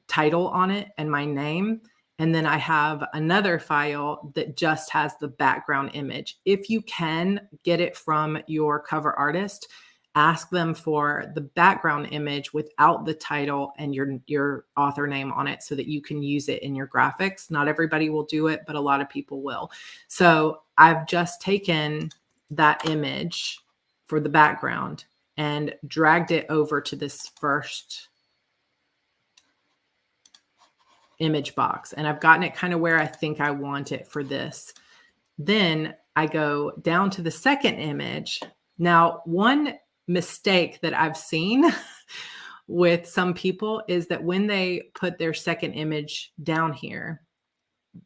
title on it and my name. And then I have another file that just has the background image. If you can get it from your cover artist, ask them for the background image without the title and your author name on it so that you can use it in your graphics. Not everybody will do it, but a lot of people will. So I've just taken that image for the background and dragged it over to this first image box. And I've gotten it kind of where I think I want it for this. Then I go down to the second image. Now, one mistake that I've seen with some people is that when they put their second image down here,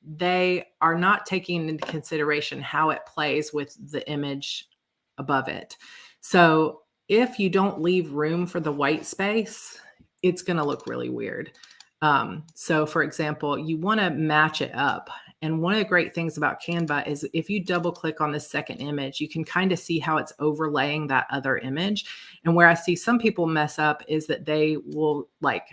they are not taking into consideration how it plays with the image above it. So if you don't leave room for the white space, it's going to look really weird. So for example, you want to match it up. And one of the great things about Canva is if you double click on the second image, you can kind of see how it's overlaying that other image. And where I see some people mess up is that they will like,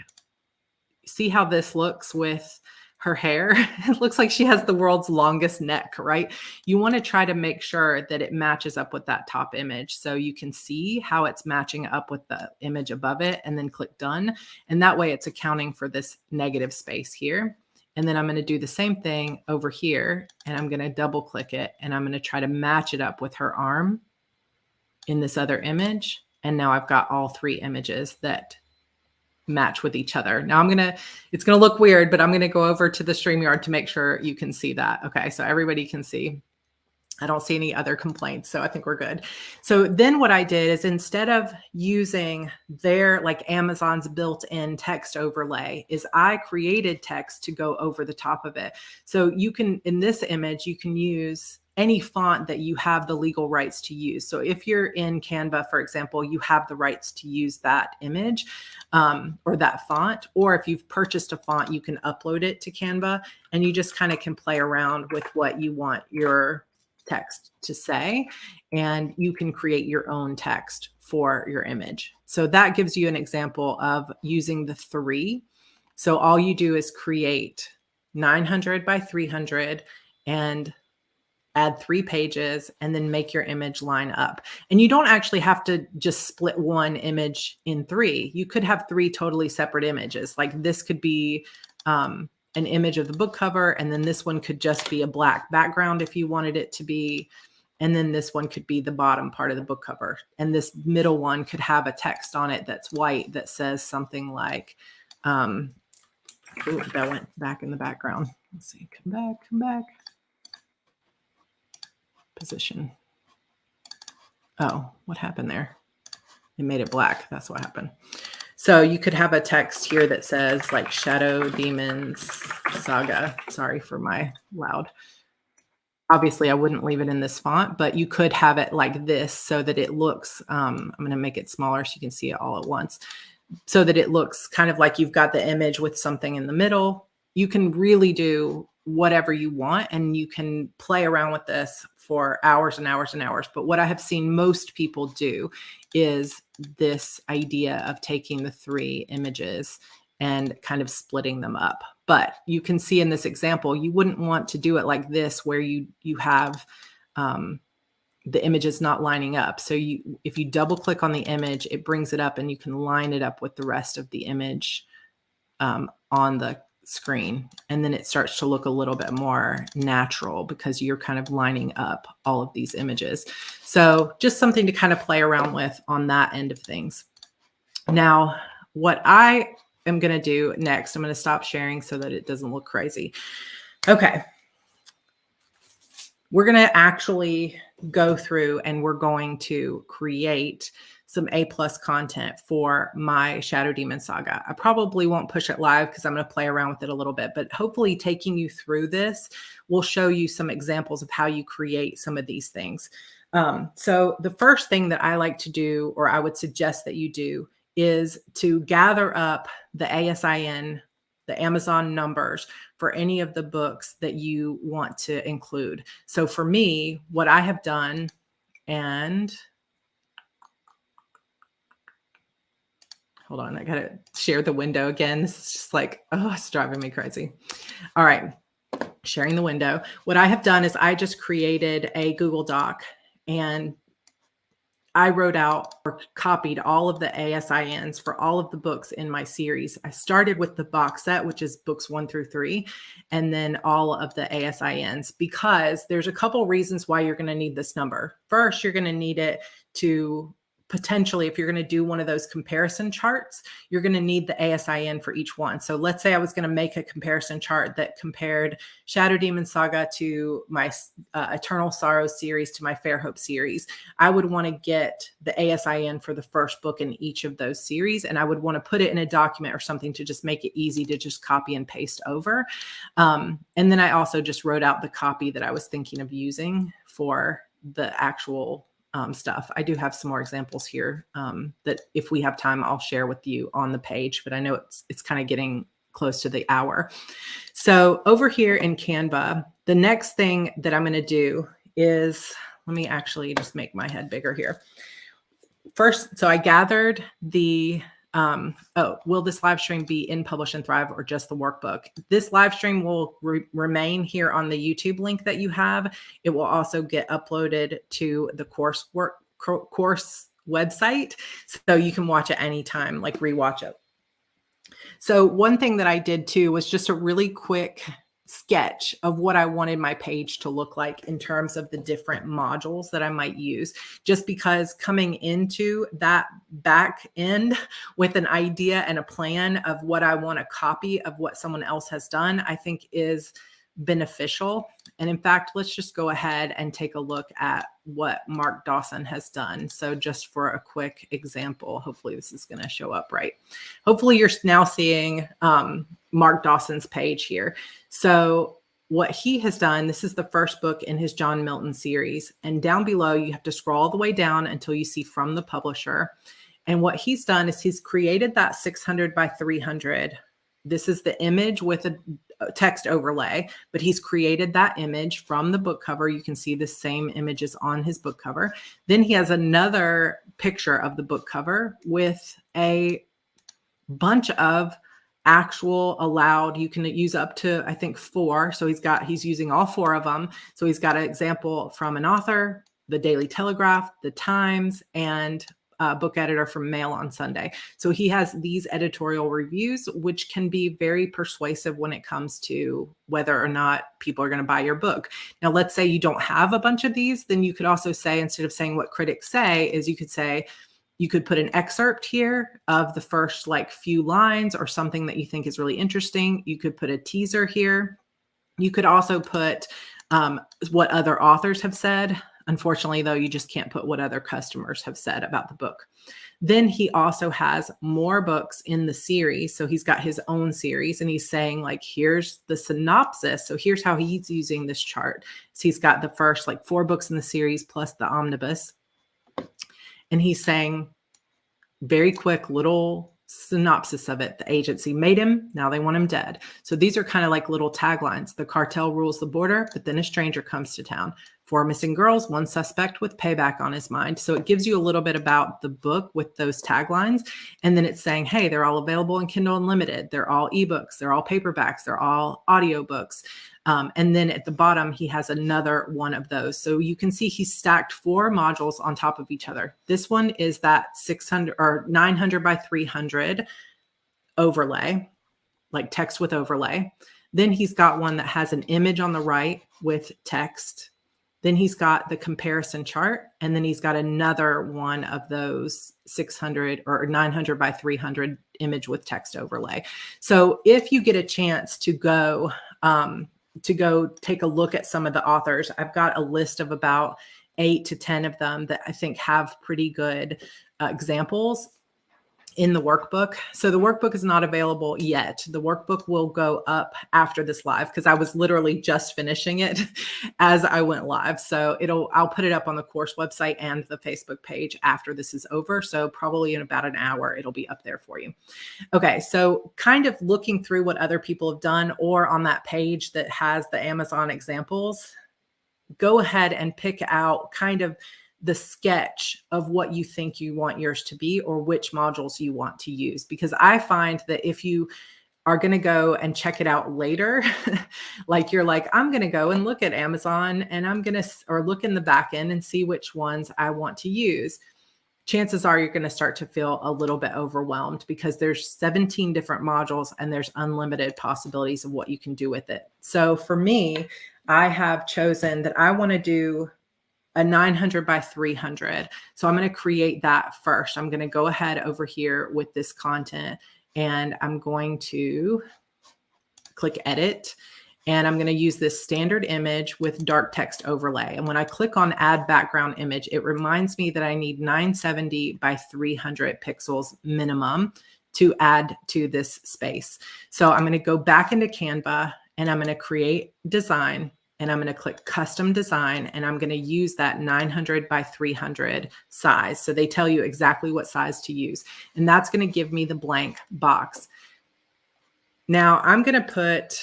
see how this looks with her hair. It looks like she has the world's longest neck, right? You want to try to make sure that it matches up with that top image so you can see how it's matching up with the image above it, and then click done. And that way it's accounting for this negative space here. And then I'm going to do the same thing over here, and I'm going to double click it, and I'm going to try to match it up with her arm in this other image. And now I've got all three images that match with each other. Now it's going to look weird, but I'm going to go over to the StreamYard to make sure you can see that. Okay. So everybody can see. I don't see any other complaints. So I think we're good. So then what I did is instead of using their like Amazon's built-in text overlay is I created text to go over the top of it. So you can, in this image, you can use any font that you have the legal rights to use. So if you're in Canva, for example, you have the rights to use that image or that font. Or if you've purchased a font, you can upload it to Canva, and you just kind of can play around with what you want your text to say, and you can create your own text for your image. So that gives you an example of using the 3. So all you do is create 900 by 300 and add 3 pages, and then make your image line up. And you don't actually have to just split one image in 3. You could have 3 totally separate images. Like this could be an image of the book cover, and then this one could just be a black background if you wanted it to be. And then this one could be the bottom part of the book cover. And this middle one could have a text on it that's white that says something like, ooh, that went back in the background. Let's see, come back. Position. Oh, what happened there? It made it black. That's what happened. So you could have a text here that says like Shadow Demons Saga. Sorry for my loud. Obviously, I wouldn't leave it in this font, but you could have it like this so that it looks, I'm going to make it smaller so you can see it all at once, so that it looks kind of like you've got the image with something in the middle. You can really do whatever you want, and you can play around with this for hours and hours and hours. But what I have seen most people do is this idea of taking the 3 images and kind of splitting them up. But you can see in this example, you wouldn't want to do it like this, where you have the images not lining up. So if you double click on the image, it brings it up, and you can line it up with the rest of the image on the screen. And then it starts to look a little bit more natural because you're kind of lining up all of these images. So just something to kind of play around with on that end of things. Now, what I am going to do next, I'm going to stop sharing so that it doesn't look crazy. Okay. We're going to actually go through and we're going to create some A+ content for my Shadow Demon Saga. I probably won't push it live because I'm going to play around with it a little bit, but hopefully taking you through this will show you some examples of how you create some of these things. So the first thing that I like to do, or I would suggest that you do, is to gather up the ASIN, the Amazon numbers for any of the books that you want to include. So for me, what I have done, and hold on, I got to share the window again. This is just like, oh, it's driving me crazy. All right. Sharing the window. What I have done is I just created a Google Doc and I wrote out or copied all of the ASINs for all of the books in my series. I started with the box set, which is books 1 through 3, and then all of the ASINs, because there's a couple reasons why you're going to need this number. First, you're going to need it to potentially, if you're going to do one of those comparison charts, you're going to need the ASIN for each one. So let's say I was going to make a comparison chart that compared Shadow Demon Saga to my Eternal Sorrows series to my Fair Hope series. I would want to get the ASIN for the first book in each of those series, and I would want to put it in a document or something to just make it easy to just copy and paste over. And then I also just wrote out the copy that I was thinking of using for the actual stuff. I do have some more examples here that if we have time, I'll share with you on the page, but I know it's kind of getting close to the hour. So over here in Canva, the next thing that I'm going to do is, let me actually just make my head bigger here. First, so I gathered the, will this live stream be in Publish and Thrive or just the workbook? This live stream will remain here on the YouTube link that you have. It will also get uploaded to the course website, so you can watch it anytime, like rewatch it. So one thing that I did too was just a really quick sketch of what I wanted my page to look like in terms of the different modules that I might use, just because coming into that back end with an idea and a plan of what I want to copy of what someone else has done, I think is beneficial. And in fact, let's just go ahead and take a look at what Mark Dawson has done. So just for a quick example, hopefully this is going to show up right. Hopefully you're now seeing Mark Dawson's page here. So what he has done, this is the first book in his John Milton series. And down below, you have to scroll all the way down until you see from the publisher. And what he's done is he's created that 600 by 300. This is the image with a text overlay, but he's created that image from the book cover. You can see the same images on his book cover. Then he has another picture of the book cover with a bunch of actual allowed, you can use up to, I think, 4. So he's using all 4 of them. So he's got an example from an author, the Daily Telegraph, the Times, and book editor from Mail on Sunday. So he has these editorial reviews, which can be very persuasive when it comes to whether or not people are going to buy your book. Now, let's say you don't have a bunch of these, then you could also say, instead of saying what critics say, is you could say, you could put an excerpt here of the first few lines or something that you think is really interesting. You could put a teaser here. You could also put what other authors have said. Unfortunately, though, you just can't put what other customers have said about the book. Then he also has more books in the series. So he's got his own series and he's saying here's the synopsis. So here's how he's using this chart. So he's got the first 4 books in the series plus the omnibus. And he's saying very quick little synopsis of it. The agency made him. Now they want him dead. So these are kind of like little taglines. The cartel rules the border, but then a stranger comes to town. 4 missing girls, 1 suspect with payback on his mind. So it gives you a little bit about the book with those taglines. And then it's saying, hey, they're all available in Kindle Unlimited. They're all ebooks. They're all paperbacks. They're all audiobooks. And then at the bottom, he has another one of those. So you can see he stacked 4 modules on top of each other. This one is that 600 or 900 by 300 overlay, like text with overlay. Then he's got one that has an image on the right with text. Then he's got the comparison chart, and then he's got another one of those 600 or 900 by 300 image with text overlay. So if you get a chance to go take a look at some of the authors, I've got a list of about 8 to 10 of them that I think have pretty good examples in the workbook. So the workbook is not available yet. The workbook will go up after this live because I was literally just finishing it as I went live. So I'll put it up on the course website and the Facebook page after this is over. So probably in about an hour, it'll be up there for you. Okay. So kind of looking through what other people have done, or on that page that has the Amazon examples, go ahead and pick out kind of the sketch of what you think you want yours to be or which modules you want to use. Because I find that if you are going to go and check it out later. Like you're like, I'm going to go and look at Amazon and I'm going to, or look in the back end and see which ones I want to use. Chances are you're going to start to feel a little bit overwhelmed because there's 17 different modules and there's unlimited possibilities of what you can do with it. So for me, I have chosen that I want to do a 900 by 300. So I'm going to create that first. I'm going to go ahead over here with this content and I'm going to click edit. And I'm going to use this standard image with dark text overlay. And when I click on add background image, it reminds me that I need 970 by 300 pixels minimum to add to this space. So I'm going to go back into Canva and I'm going to create design and I'm going to click custom design and I'm going to use that 900 by 300 size. So they tell you exactly what size to use. And that's going to give me the blank box. Now I'm going to put,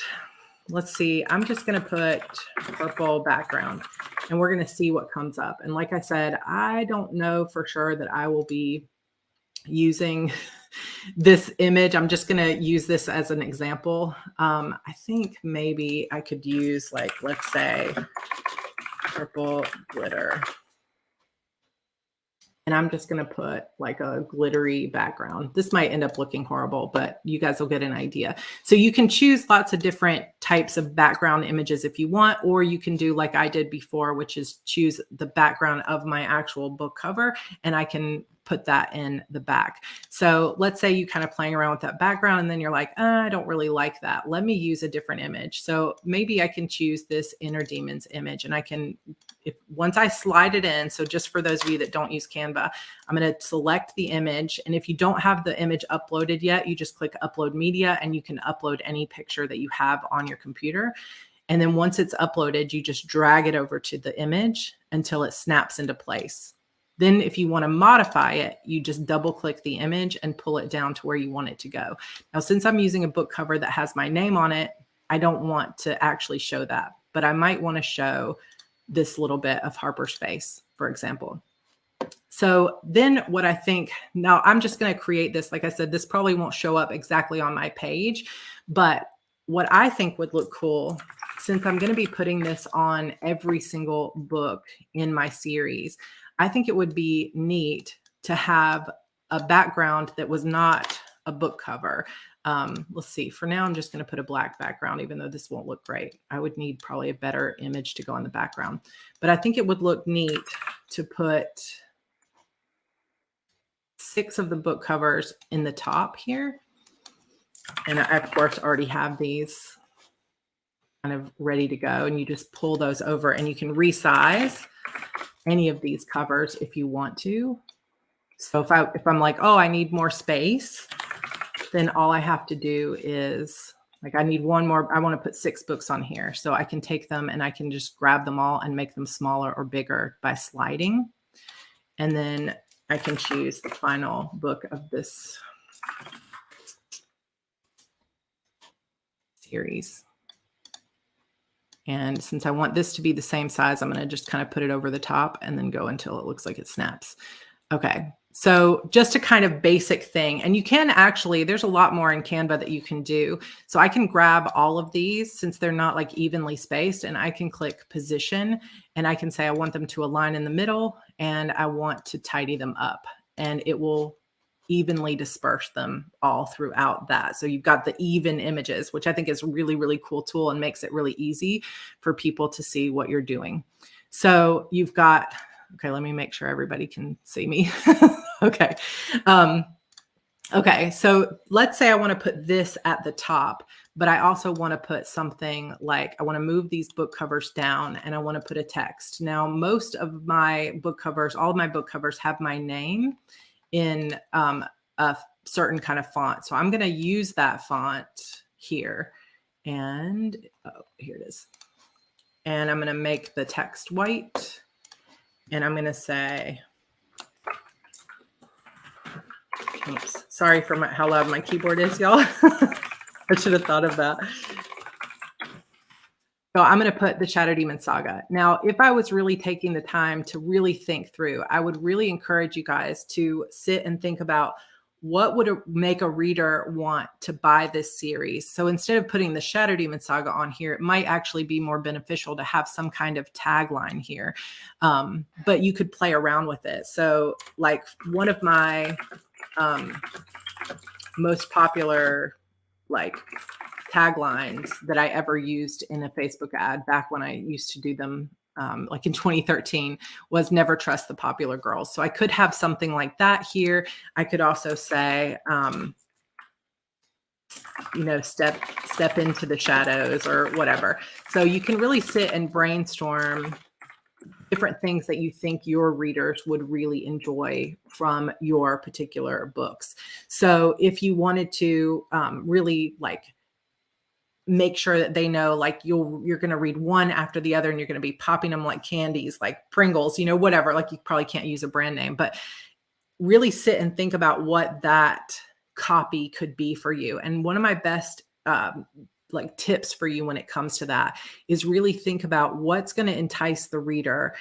let's see, I'm just going to put purple background and we're going to see what comes up. And like I said, I don't know for sure that I will be using this image. I'm just going to use this as an example. I think maybe I could use, like, let's say purple glitter. And I'm just going to put like a glittery background. This might end up looking horrible, but you guys will get an idea. So you can choose lots of different types of background images if you want, or you can do like I did before, which is choose the background of my actual book cover, and I can put that in the back. So let's say you kind of playing around with that background and then you're like, I don't really like that. Let me use a different image. So maybe I can choose this Inner Demons image and I can, once I slide it in, so just for those of you that don't use Canva, I'm going to select the image. And if you don't have the image uploaded yet, you just click upload media and you can upload any picture that you have on your computer. And then once it's uploaded, you just drag it over to the image until it snaps into place. Then if you want to modify it, you just double click the image and pull it down to where you want it to go. Now, since I'm using a book cover that has my name on it, I don't want to actually show that, but I might want to show this little bit of Harper's Face, for example. So then what I think, now I'm just going to create this. Like I said, this probably won't show up exactly on my page, but what I think would look cool, since I'm going to be putting this on every single book in my series, I think it would be neat to have a background that was not a book cover. Let's see, for now, I'm just going to put a black background, even though this won't look great. I would need probably a better image to go on the background, but I think it would look neat to put 6 of the book covers in the top here. And I, of course, already have these kind of ready to go, and you just pull those over and you can resize any of these covers if you want to. So if I'm like, oh, I need more space, then all I have to do is, like, I need one more, I want to put 6 books on here. So I can take them and I can just grab them all and make them smaller or bigger by sliding. And then I can choose the final book of this series. And since I want this to be the same size, I'm going to just kind of put it over the top and then go until it looks like it snaps. Okay. So just a kind of basic thing. And you can actually, there's a lot more in Canva that you can do. So I can grab all of these since they're not like evenly spaced, and I can click position and I can say I want them to align in the middle and I want to tidy them up, and it will evenly disperse them all throughout that. So you've got the even images, which I think is a really, really cool tool and makes it really easy for people to see what you're doing. So you've got, okay, let me make sure everybody can see me. Okay. Okay. So let's say I want to put this at the top, but I also want to put something like, I want to move these book covers down and I want to put a text. Now, most of my book covers, all of my book covers have my name in a certain kind of font. So I'm going to use that font here, and here it is. And I'm going to make the text white, and I'm going to say, oops, sorry for how loud my keyboard is, y'all. I should have thought of that. So I'm going to put the Shadow Demon Saga. Now, if I was really taking the time to really think through, I would really encourage you guys to sit and think about, what would make a reader want to buy this series? So instead of putting the Shadow Demon Saga on here, it might actually be more beneficial to have some kind of tagline here. But you could play around with it. So like one of my most popular like taglines that I ever used in a Facebook ad back when I used to do them like in 2013 was never trust the popular girls. So I could have something like that here. I could also say, you know, step into the shadows or whatever. So you can really sit and brainstorm different things that you think your readers would really enjoy from your particular books. So if you wanted to really like make sure that they know like you're going to read one after the other and you're going to be popping them like candies, like Pringles, you know, whatever, like you probably can't use a brand name, but really sit and think about what that copy could be for you. And one of my best like tips for you when it comes to that is really think about what's going to entice the reader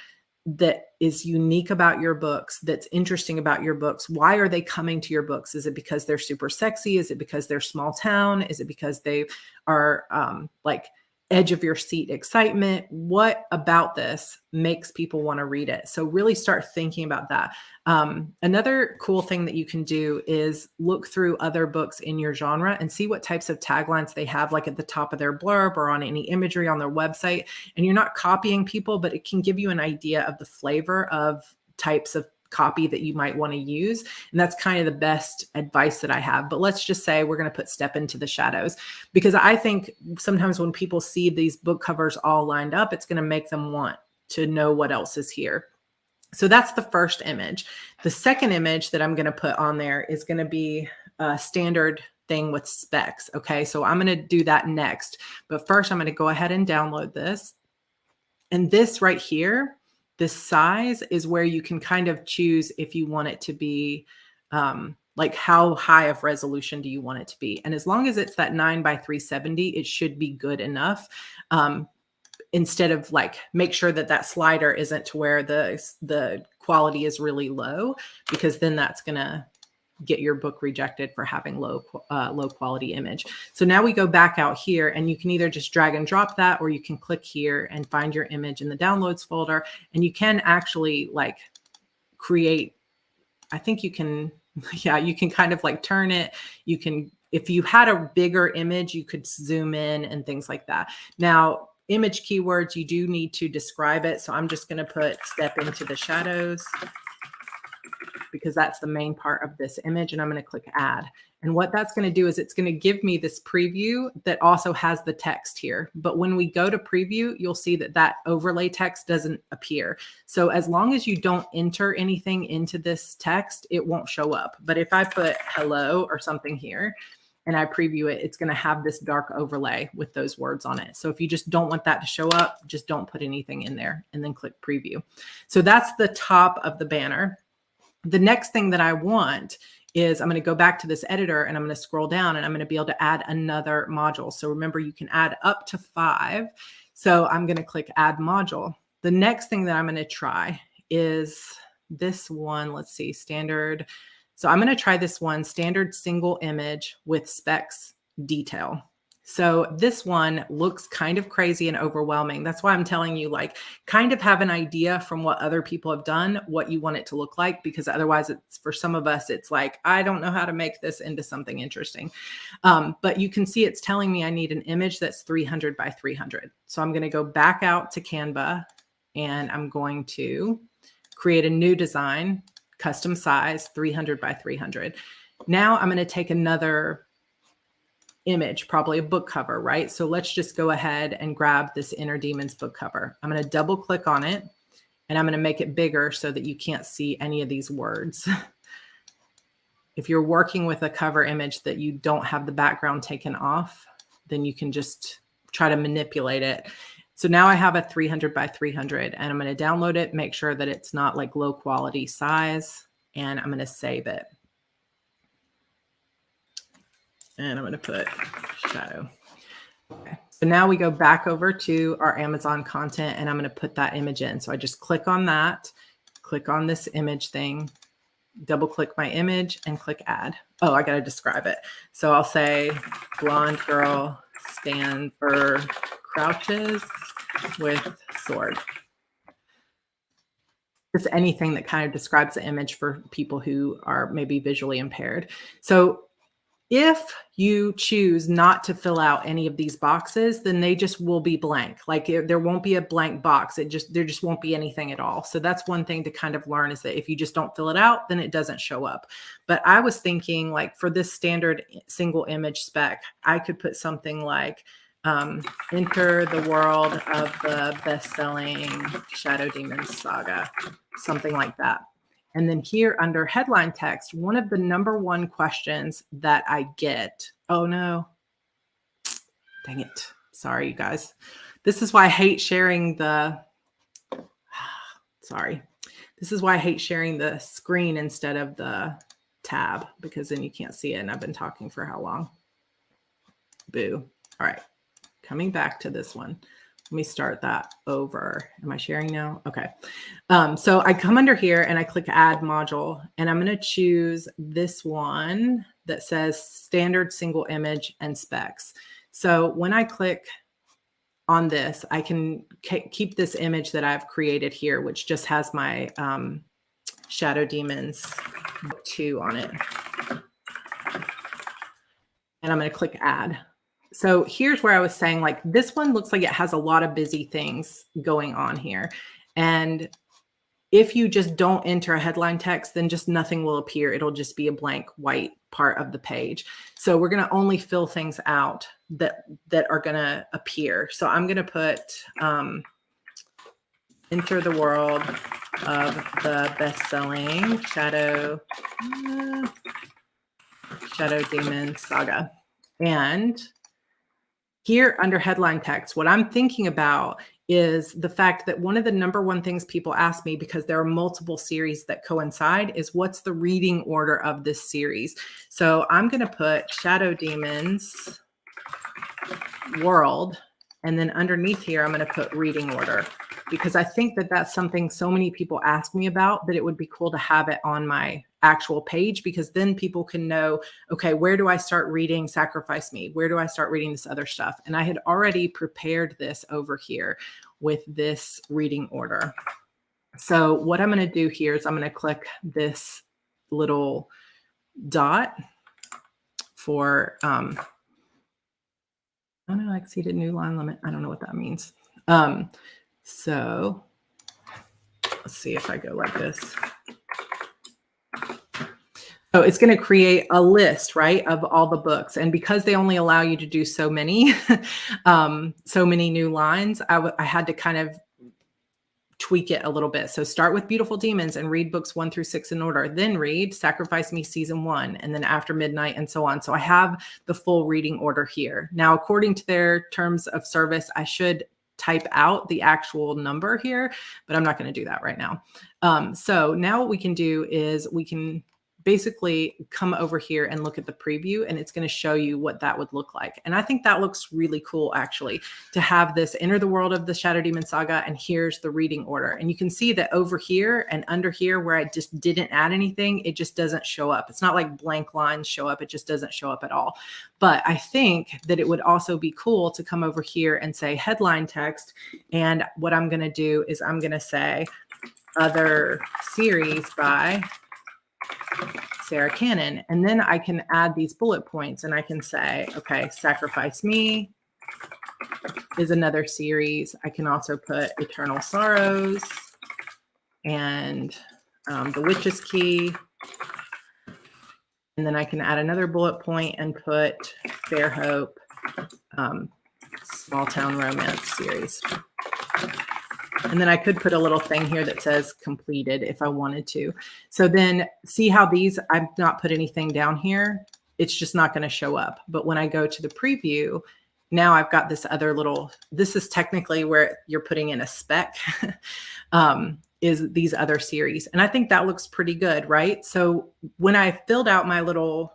that is unique about your books, that's interesting about your books. Why are they coming to your books? Is it because they're super sexy? Is it because they're small town? Is it because they are like edge of your seat excitement? What about this makes people want to read it? So really start thinking about that. Another cool thing that you can do is look through other books in your genre and see what types of taglines they have, like at the top of their blurb or on any imagery on their website. And you're not copying people, but it can give you an idea of the flavor of types of copy that you might want to use. And that's kind of the best advice that I have. But let's just say we're going to put Step into the Shadows, because I think sometimes when people see these book covers all lined up, it's going to make them want to know what else is here. So that's the first image. The second image that I'm going to put on there is going to be a standard thing with specs. Okay, so I'm going to do that next. But first, I'm going to go ahead and download this. And this right here, this size is where you can kind of choose if you want it to be like how high of resolution do you want it to be. And as long as it's that 9:370, it should be good enough. Instead of like, make sure that that slider isn't to where the quality is really low, because then that's going to get your book rejected for having low quality image. So now we go back out here, and you can either just drag and drop that, or you can click here and find your image in the downloads folder. And you can actually like create, I think you can, yeah, you can kind of like turn it. You can, if you had a bigger image, you could zoom in and things like that. Now, image keywords, you do need to describe it. So I'm just going to put Step into the Shadows, because that's the main part of this image. And I'm going to click add. And what that's going to do is it's going to give me this preview that also has the text here. But when we go to preview, you'll see that that overlay text doesn't appear. So as long as you don't enter anything into this text, it won't show up. But if I put hello or something here and I preview it, it's going to have this dark overlay with those words on it. So if you just don't want that to show up, just don't put anything in there and then click preview. So that's the top of the banner. The next thing that I want is I'm going to go back to this editor and I'm going to scroll down and I'm going to be able to add another module. So remember, you can add up to 5. So I'm going to click add module. The next thing that I'm going to try is this one. Let's see, standard. So I'm going to try this one, standard single image with specs detail. So this one looks kind of crazy and overwhelming. That's why I'm telling you, like, kind of have an idea from what other people have done, what you want it to look like, because otherwise it's, for some of us, it's like, I don't know how to make this into something interesting. But you can see it's telling me I need an image that's 300 by 300. So I'm going to go back out to Canva and I'm going to create a new design, custom size, 300 by 300. Now I'm going to take another image, probably a book cover, right? So let's just go ahead and grab this Inner Demons book cover. I'm going to double click on it and I'm going to make it bigger so that you can't see any of these words. If you're working with a cover image that you don't have the background taken off, then you can just try to manipulate it. So now I have a 300 by 300 and I'm going to download it, make sure that it's not like low quality size, and I'm going to save it. And I'm going to put shadow. Okay. So now we go back over to our Amazon content and I'm going to put that image in. So I just click on that, click on this image thing, double click my image and click add. Oh, I got to describe it. So I'll say blonde girl stands or crouches with sword. Just anything that kind of describes the image for people who are maybe visually impaired. So if you choose not to fill out any of these boxes, then they just will be blank. Like there won't be a blank box. There just won't be anything at all. So that's one thing to kind of learn, is that if you just don't fill it out, then it doesn't show up. But I was thinking, like, for this standard single image spec, I could put something like enter the world of the best-selling Shadow Demons saga, something like that. And then here under headline text, one of the number one questions that I get, oh no, dang it. Sorry, you guys. This is why I hate sharing the, sorry. This is why I hate sharing the screen instead of the tab, because then you can't see it. And I've been talking for how long? Boo. All right. Coming back to this one. Let me start that over. Am I sharing now? Okay. So I come under here and I click add module, and I'm going to choose this one that says standard single image and specs. So when I click on this, I can keep this image that I've created here, which just has my Shadow Demons book 2 on it. And I'm going to click add. So here's where I was saying, like, this one looks like it has a lot of busy things going on here. And if you just don't enter a headline text, then just nothing will appear. It'll just be a blank white part of the page. So we're going to only fill things out that are going to appear. So I'm going to put enter the world of the best-selling Shadow Demon saga. And here under headline text, what I'm thinking about is the fact that one of the number one things people ask me, because there are multiple series that coincide, is what's the reading order of this series? So I'm going to put Shadow Demons World, and then underneath here, I'm going to put reading order, because I think that that's something so many people ask me about, that it would be cool to have it on my actual page, because then people can know, okay, where do I start reading Sacrifice Me? Where do I start reading this other stuff? And I had already prepared this over here with this reading order. So what I'm going to do here is I'm going to click this little dot for, oh no, I exceeded new line limit. I don't know what that means. So let's see if I go like this. So it's going to create a list, right, of all the books. And because they only allow you to do so many, so many new lines, I had to kind of tweak it a little bit. So start with Beautiful Demons and read books 1 through 6 in order. Then read Sacrifice Me season 1, and then After Midnight, and so on. So I have the full reading order here. Now, according to their terms of service, I should type out the actual number here, but I'm not going to do that right now. So now what we can do is we can basically come over here and look at the preview, and it's going to show you what that would look like. And I think that looks really cool, actually, to have this enter the world of the Shadow Demon saga, and here's the reading order. And you can see that over here and under here where I just didn't add anything, it just doesn't show up. It's not like blank lines show up. It just doesn't show up at all. But I think that it would also be cool to come over here and say headline text. And what I'm going to do is I'm going to say other series by Sarah Cannon. And then I can add these bullet points, and I can say, okay, Sacrifice Me is another series. I can also put Eternal Sorrows and The Witch's Key. And then I can add another bullet point and put Fair Hope, Small Town Romance series. And then I could put a little thing here that says completed if I wanted to. So then see how these, I've not put anything down here. It's just not going to show up. But when I go to the preview, now I've got this other little, this is technically where you're putting in a spec, is these other series. And I think that looks pretty good, right? So when I filled out my little,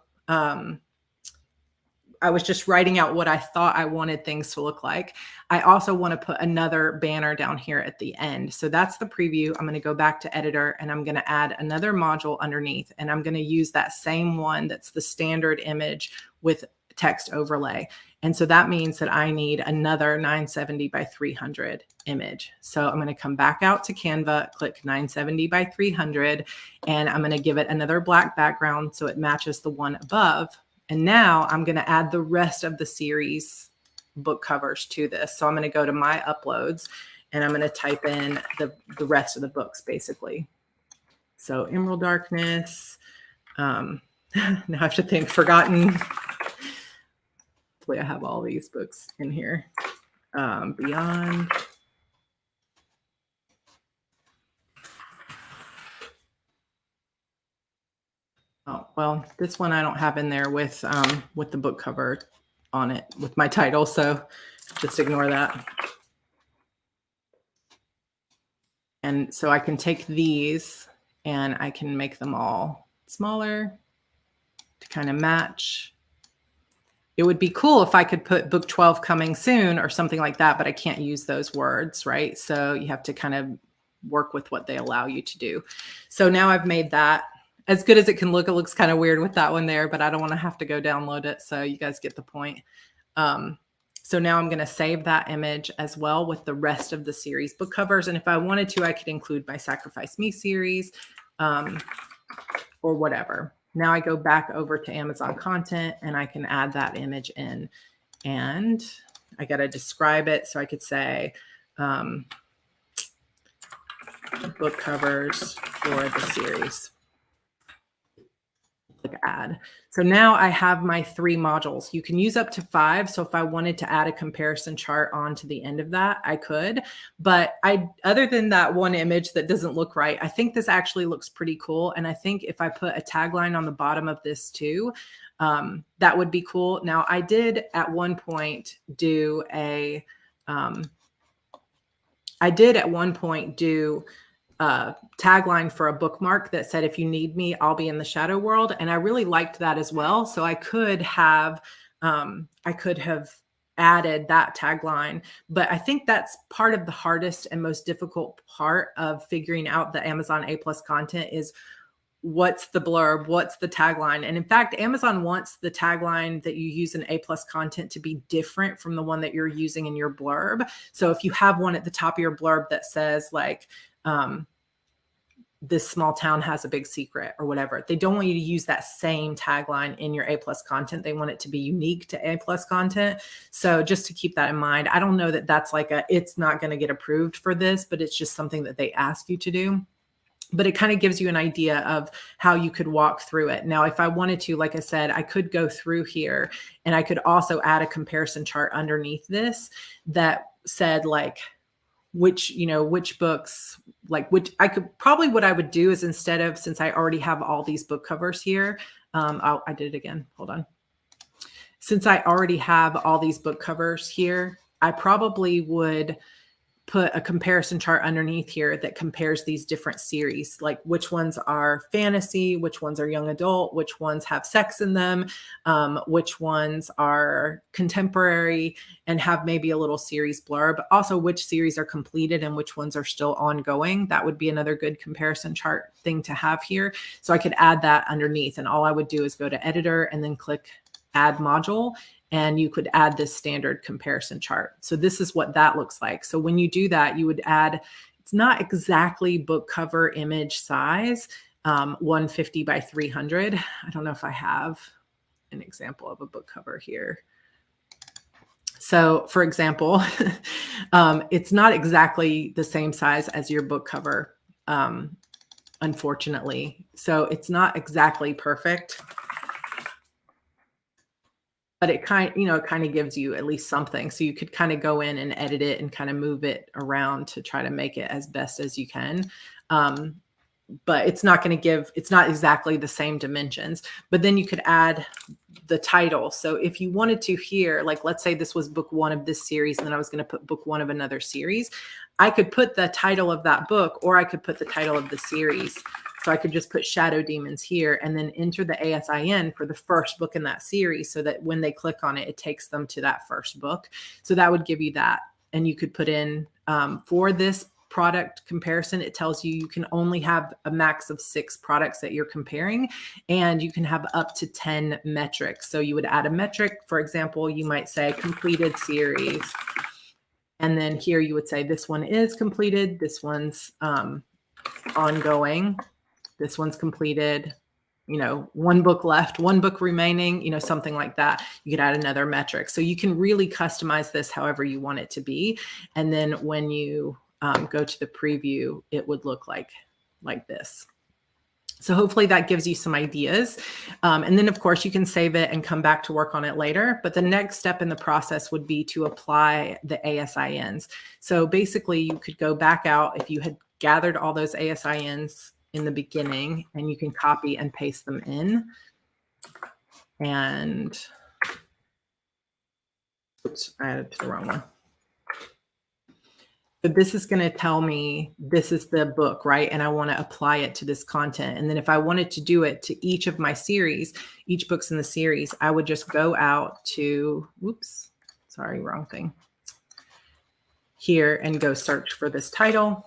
I was just writing out what I thought I wanted things to look like. I also want to put another banner down here at the end. So that's the preview. I'm going to go back to editor and I'm going to add another module underneath, and I'm going to use that same one that's the standard image with text overlay. And so that means that I need another 970 by 300 image. So I'm going to come back out to Canva, click 970 by 300, and I'm going to give it another black background so it matches the one above. And now I'm going to add the rest of the series book covers to this. So I'm going to go to my uploads and I'm going to type in the rest of the books basically. So Emerald Darkness. Now I have to think Forgotten. Hopefully I have all these books in here. Beyond. Oh, well, this one I don't have in there with the book cover on it with my title, so just ignore that. And so I can take these and I can make them all smaller to kind of match. It would be cool if I could put book 12 coming soon or something like that, but I can't use those words, right? So you have to kind of work with what they allow you to do. So now I've made that as good as it can look. It looks kind of weird with that one there, but I don't want to have to go download it. So you guys get the point. So now I'm going to save that image as well with the rest of the series book covers. And if I wanted to, I could include my Sacrifice Me series or whatever. Now I go back over to Amazon content and I can add that image in, and I got to describe it. So I could say book covers for the series. Click add. So now I have my 3 modules. You can use up to 5. So if I wanted to add a comparison chart onto the end of that, I could. But other than that one image that doesn't look right, I think this actually looks pretty cool. And I think if I put a tagline on the bottom of this too, that would be cool. Now I did at one point do a tagline for a bookmark that said, if you need me, I'll be in the shadow world. And I really liked that as well. So I could have added that tagline, but I think that's part of the hardest and most difficult part of figuring out the Amazon A+ content is what's the blurb, what's the tagline. And in fact, Amazon wants the tagline that you use in A+ content to be different from the one that you're using in your blurb. So if you have one at the top of your blurb that says like, this small town has a big secret or whatever, they don't want you to use that same tagline in your A+ content. They want it to be unique to A+ content. So just to keep that in mind, I don't know that that's like it's not going to get approved for this, but it's just something that they ask you to do. But it kind of gives you an idea of how you could walk through it. Now, if I wanted to, like I said, I could go through here and I could also add a comparison chart underneath this that said like, which books, like which I could probably, what I would do is instead of, since I already have all these book covers here, I did it again. Hold on. Since I already have all these book covers here, I probably would put a comparison chart underneath here that compares these different series, like which ones are fantasy, which ones are young adult, which ones have sex in them, which ones are contemporary and have maybe a little series blurb. Also, which series are completed and which ones are still ongoing. That would be another good comparison chart thing to have here. So I could add that underneath, and all I would do is go to editor and then click add module, and you could add this standard comparison chart. So this is what that looks like. So when you do that, you would add, it's not exactly book cover image size, 150 by 300. I don't know if I have an example of a book cover here. So for example, it's not exactly the same size as your book cover, unfortunately. So it's not exactly perfect. But it kind of gives you at least something. So you could kind of go in and edit it and kind of move it around to try to make it as best as you can. But it's not exactly the same dimensions. But then you could add the title. So if you wanted to here, like let's say this was book 1 of this series, and then I was going to put book 1 of another series, I could put the title of that book, or I could put the title of the series. So I could just put Shadow Demons here and then enter the ASIN for the first book in that series so that when they click on it, it takes them to that first book. So that would give you that. And you could put in for this product comparison, it tells you can only have a max of 6 products that you're comparing, and you can have up to 10 metrics. So you would add a metric. For example, you might say completed series. And then here you would say this one is completed. This one's ongoing. This one's completed. You know, 1 book left, 1 book remaining, you know, something like that. You could add another metric. So you can really customize this however you want it to be. And then when you go to the preview, it would look like this. So hopefully that gives you some ideas. And then of course you can save it and come back to work on it later. But the next step in the process would be to apply the ASINs. So basically you could go back out if you had gathered all those ASINs in the beginning, and you can copy and paste them in. And oops, I added to the wrong one. But this is going to tell me this is the book, right? And I want to apply it to this content. And then if I wanted to do it to each of my series, each book's in the series, I would just go out to, whoops, sorry, wrong thing, here and go search for this title.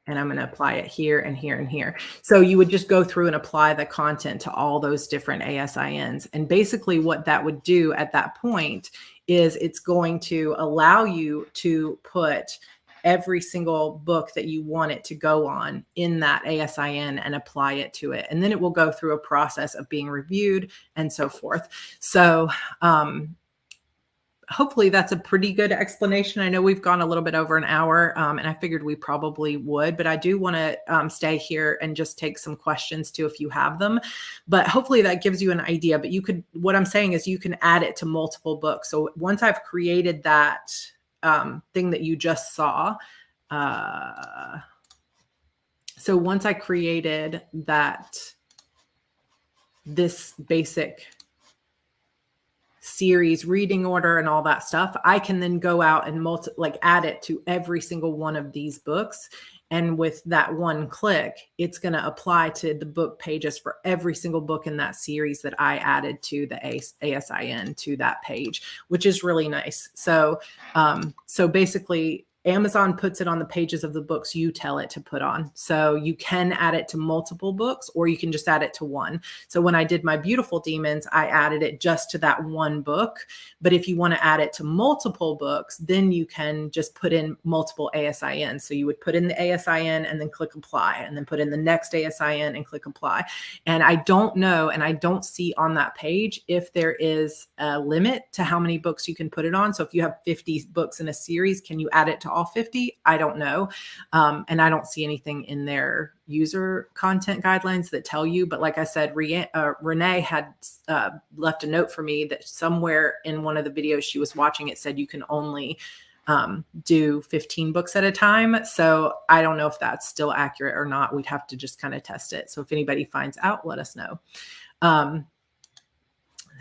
And I'm going to apply it here and here and here. So you would just go through and apply the content to all those different ASINs. And basically what that would do at that point is it's going to allow you to put every single book that you want it to go on in that ASIN and apply it to it. And then it will go through a process of being reviewed and so forth. So, hopefully that's a pretty good explanation. I know we've gone a little bit over an hour, and I figured we probably would, but I do want to stay here and just take some questions too if you have them. But hopefully that gives you an idea. But you could, what I'm saying is you can add it to multiple books. So once I've created that thing that you just saw, so once I created this basic series reading order and all that stuff, I can then go out and add it to every single one of these books. And with that one click, it's going to apply to the book pages for every single book in that series that I added to the ASIN to that page, which is really nice. So, so basically Amazon puts it on the pages of the books you tell it to put on. So you can add it to multiple books, or you can just add it to one. So when I did my Beautiful Demons, I added it just to that one book. But if you want to add it to multiple books, then you can just put in multiple ASIN. So you would put in the ASIN and then click apply, and then put in the next ASIN and click apply. And I don't know, and I don't see on that page if there is a limit to how many books you can put it on. So if you have 50 books in a series, can you add it to all 50? I don't know. And I don't see anything in their user content guidelines that tell you. But like I said, Renee had left a note for me that somewhere in one of the videos she was watching, it said you can only do 15 books at a time. So I don't know if that's still accurate or not. We'd have to just kind of test it. So if anybody finds out, let us know.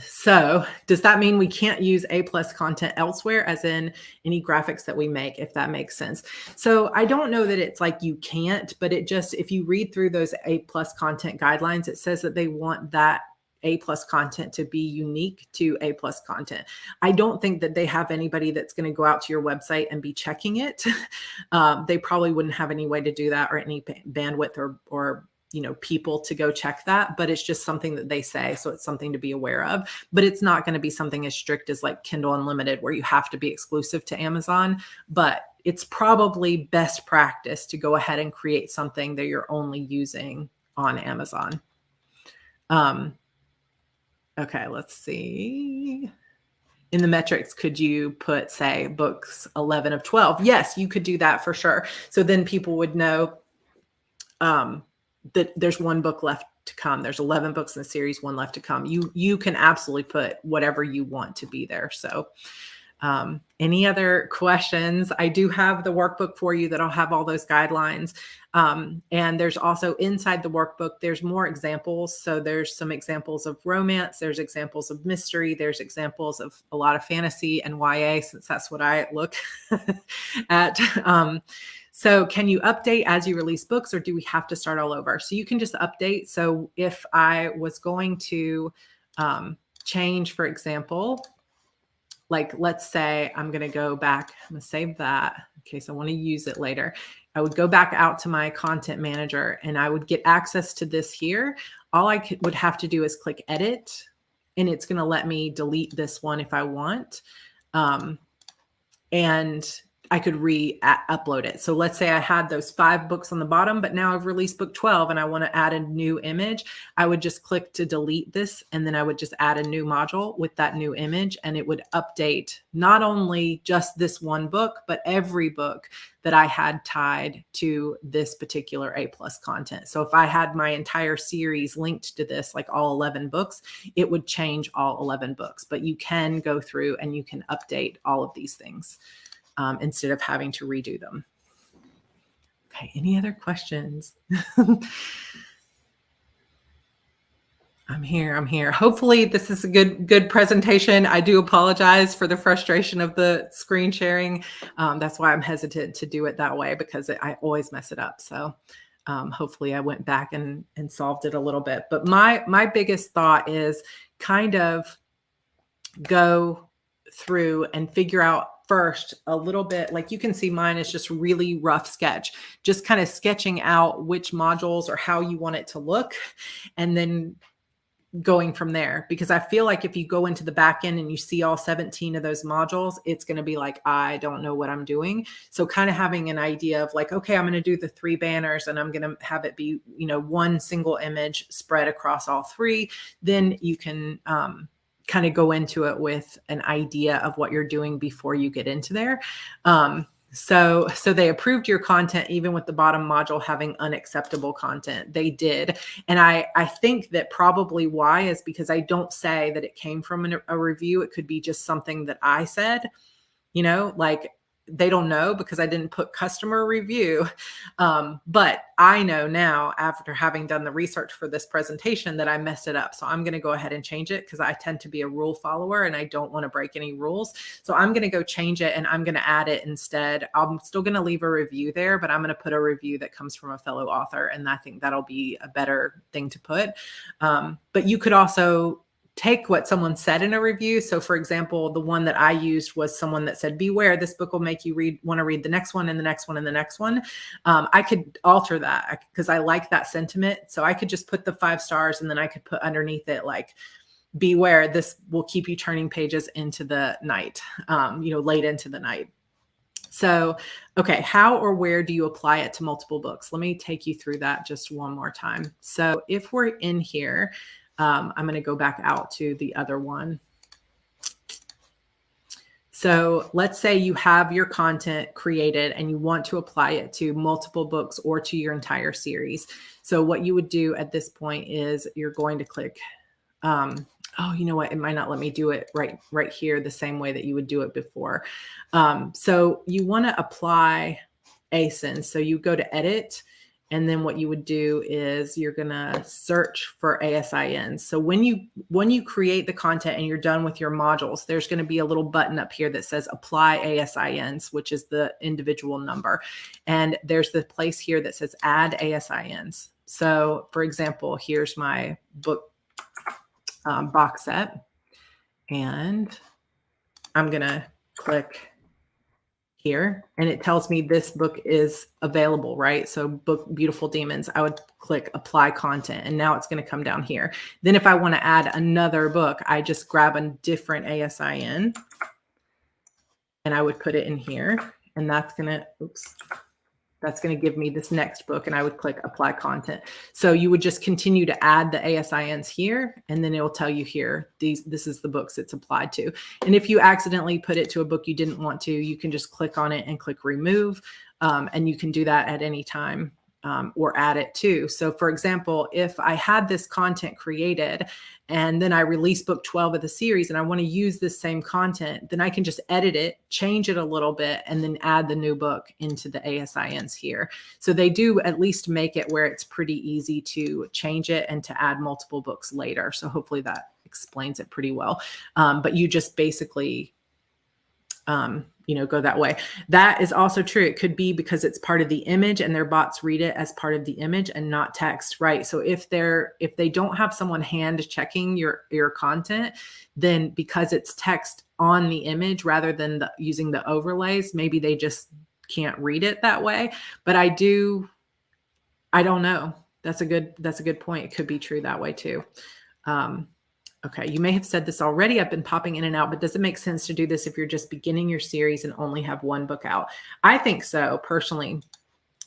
So does that mean we can't use A+ content elsewhere, as in any graphics that we make, if that makes sense? So I don't know that it's like you can't, but it just, if you read through those A+ content guidelines, it says that they want that A+ content to be unique to A+ content. I don't think that they have anybody that's going to go out to your website and be checking it. They probably wouldn't have any way to do that, or any bandwidth or people to go check that, but it's just something that they say. So it's something to be aware of, but it's not going to be something as strict as like Kindle Unlimited, where you have to be exclusive to Amazon. But it's probably best practice to go ahead and create something that you're only using on Amazon. Okay, let's see. In the metrics, could you put, say, books 11 of 12? Yes, you could do that for sure. So then people would know that there's one book left to come. There's 11 books in the series, one left to come. You can absolutely put whatever you want to be there. So any other questions? I do have the workbook for you that'll have all those guidelines. And there's also inside the workbook, there's more examples. So there's some examples of romance. There's examples of mystery. There's examples of a lot of fantasy and YA, since that's what I look at. So can you update as you release books, or do we have to start all over? So you can just update. So if I was going to change, for example, like let's say I'm going to go back, I'm going to save that in case I want to use it later. I would go back out to my content manager and I would get access to this here. All I would have to do is click edit, and it's going to let me delete this one if I want. And I could upload it. So let's say I had those 5 books on the bottom, but now I've released book 12 and I want to add a new image. I would just click to delete this, and then I would just add a new module with that new image, and it would update not only just this one book, but every book that I had tied to this particular A+ content. So if I had my entire series linked to this, like all 11 books, it would change all 11 books. But you can go through and you can update all of these things instead of having to redo them. Okay, any other questions? I'm here. Hopefully this is a good presentation. I do apologize for the frustration of the screen sharing. That's why I'm hesitant to do it that way, because I always mess it up. So hopefully I went back and solved it a little bit. But my biggest thought is kind of go through and figure out first a little bit, like you can see mine is just really rough sketch, just kind of sketching out which modules or how you want it to look, and then going from there. Because I feel like if you go into the back end and you see all 17 of those modules, it's going to be like, I don't know what I'm doing. So kind of having an idea of like, okay, I'm going to do the 3 banners and I'm going to have it be, one single image spread across all 3. Then you can kind of go into it with an idea of what you're doing before you get into there. So they approved your content even with the bottom module having unacceptable content. They did. And I think that probably why is because I don't say that it came from a review. It could be just something that I said, like they don't know because I didn't put customer review. But I know now, after having done the research for this presentation, that I messed it up. So I'm going to go ahead and change it because I tend to be a rule follower and I don't want to break any rules. So I'm going to go change it and I'm going to add it instead. I'm still going to leave a review there, but I'm going to put a review that comes from a fellow author. And I think that'll be a better thing to put. But you could also take what someone said in a review. So for example, the one that I used was someone that said, beware, this book will make you want to read the next one and the next one and the next one. I could alter that because I like that sentiment. So I could just put the 5 stars and then I could put underneath it, like, beware, this will keep you turning pages into the night, late into the night. So, okay, how or where do you apply it to multiple books? Let me take you through that just one more time. So if we're in here, I'm going to go back out to the other one. So let's say you have your content created and you want to apply it to multiple books or to your entire series. So what you would do at this point is you're going to click, oh, you know what? It might not let me do it right here the same way that you would do it before. So you want to apply ASINs. So you go to edit. And then what you would do is you're going to search for ASINs. So when you create the content and you're done with your modules, there's going to be a little button up here that says apply ASINs, which is the individual number. And there's the place here that says add ASINs. So for example, here's my book box set. And I'm going to click here and it tells me this book is available, right? So book Beautiful Demons, I would click apply content and now it's going to come down here. Then if I want to add another book, I just grab a different ASIN and I would put it in here and that's going to give me this next book and I would click apply content. So you would just continue to add the ASINs here and then it will tell you here, this is the books it's applied to. And if you accidentally put it to a book you didn't want to, you can just click on it and click remove. And you can do that at any time or add it too. So for example, if I had this content created and then I release book 12 of the series and I want to use this same content, then I can just edit it, change it a little bit, and then add the new book into the ASINs here. So they do at least make it where it's pretty easy to change it and to add multiple books later. So hopefully that explains it pretty well. But you just basically, go that way. That is also true. It could be because it's part of the image and their bots read it as part of the image and not text, right? So if they don't have someone hand checking your content, then because it's text on the image rather than using the overlays, maybe they just can't read it that way. But I don't know. That's a good point. It could be true that way too. Okay, you may have said this already. I've been popping in and out, but does it make sense to do this if you're just beginning your series and only have one book out? I think so, personally.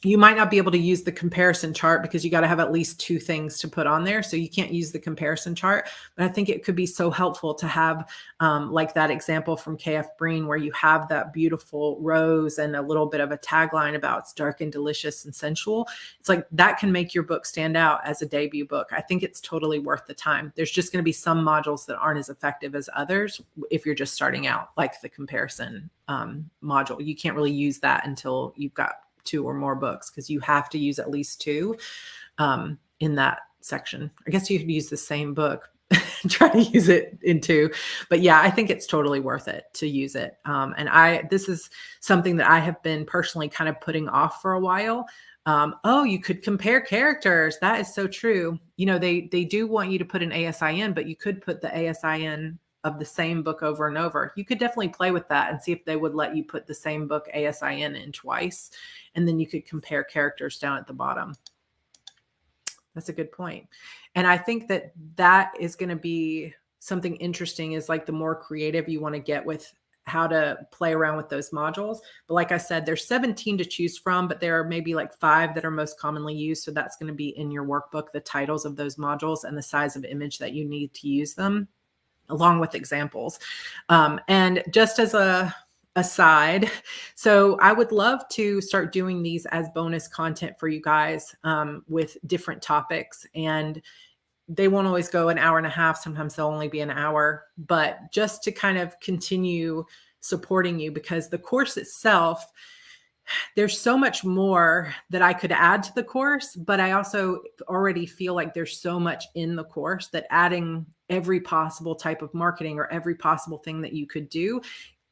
You might not be able to use the comparison chart because you got to have at least 2 things to put on there. So you can't use the comparison chart, but I think it could be so helpful to have like that example from KF Breen where you have that beautiful rose and a little bit of a tagline about it's dark and delicious and sensual. It's like that can make your book stand out as a debut book. I think it's totally worth the time. There's just going to be some modules that aren't as effective as others if you're just starting out, like the comparison module. You can't really use that until you've got 2 or more books because you have to use at least 2 in that section. I guess you could use the same book, try to use it in 2. But yeah, I think it's totally worth it to use it. And this is something that I have been personally kind of putting off for a while. Oh, you could compare characters. That is so true. They do want you to put an ASIN, but you could put the ASIN of the same book over and over. You could definitely play with that and see if they would let you put the same book ASIN in twice. And then you could compare characters down at the bottom. That's a good point. And I think that is going to be something interesting is like the more creative you want to get with how to play around with those modules. But like I said, there's 17 to choose from, but there are maybe like 5 that are most commonly used. So that's going to be in your workbook, the titles of those modules and the size of image that you need to use them, along with examples. And just as a aside, so I would love to start doing these as bonus content for you guys with different topics. And they won't always go an hour and a half. Sometimes they'll only be an hour, but just to kind of continue supporting you, because the course itself, there's so much more that I could add to the course, but I also already feel like there's so much in the course that adding every possible type of marketing or every possible thing that you could do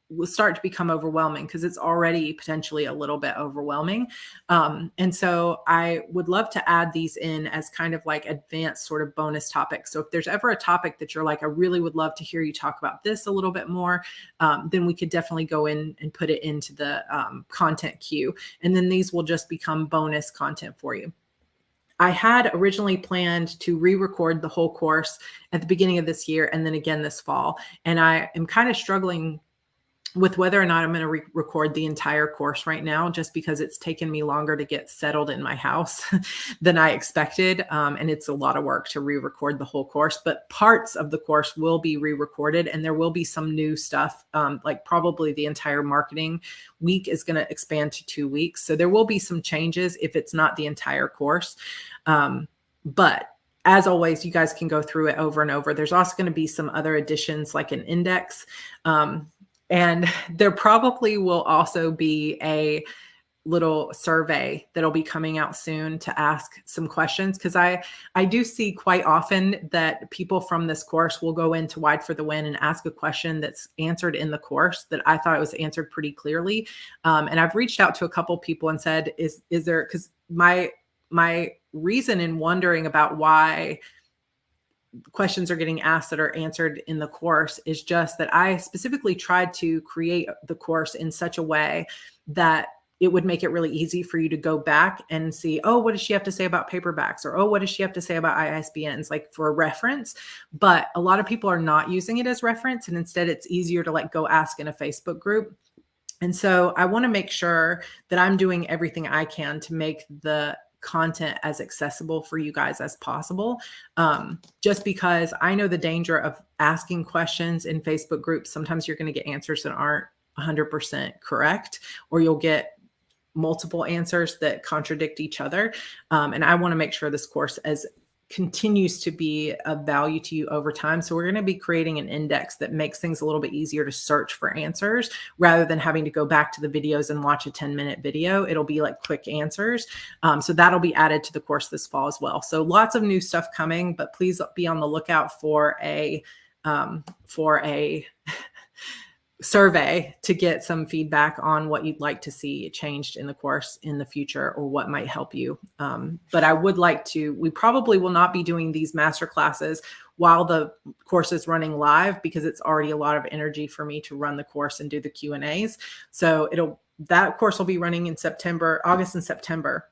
will start to become overwhelming because it's already potentially a little bit overwhelming. And so I would love to add these in as kind of like advanced sort of bonus topics. So if there's ever a topic that you're like, I really would love to hear you talk about this a little bit more, then we could definitely go in and put it into the content queue. And then these will just become bonus content for you. I had originally planned to re-record the whole course at the beginning of this year and then again this fall. And I am kind of struggling with whether or not I'm going to record the entire course right now, just because it's taken me longer to get settled in my house than I expected. And it's a lot of work to re-record the whole course, but parts of the course will be re-recorded and there will be some new stuff. Like probably the entire marketing week is going to expand to 2 weeks. So there will be some changes if it's not the entire course. But as always, you guys can go through it over and over. There's also going to be some other additions like an index. And there probably will also be a little survey that'll be coming out soon to ask some questions. Because I do see quite often that people from this course will go into Wide for the Win and ask a question that's answered in the course that I thought it was answered pretty clearly. And I've reached out to a couple people and said, is there, because my reason in wondering about why questions are getting asked that are answered in the course is just that I specifically tried to create the course in such a way that it would make it really easy for you to go back and see, oh, what does she have to say about paperbacks? Or, oh, what does she have to say about ISBNs, like for a reference? But a lot of people are not using it as reference. And instead it's easier to like go ask in a Facebook group. And so I want to make sure that I'm doing everything I can to make the content as accessible for you guys as possible. Just because I know the danger of asking questions in Facebook groups. Sometimes you're going to get answers that aren't 100% correct, or you'll get multiple answers that contradict each other. And I want to make sure this course continues to be of value to you over time. So we're going to be creating an index that makes things a little bit easier to search for answers rather than having to go back to the videos and watch a 10-minute video. It'll be like quick answers. So that'll be added to the course this fall as well. So lots of new stuff coming, but please be on the lookout for a survey to get some feedback on what you'd like to see changed in the course in the future or what might help you. But I would like to, we probably will not be doing these master classes while the course is running live because it's already a lot of energy for me to run the course and do the Q&As. So that course will be running in September, August and September.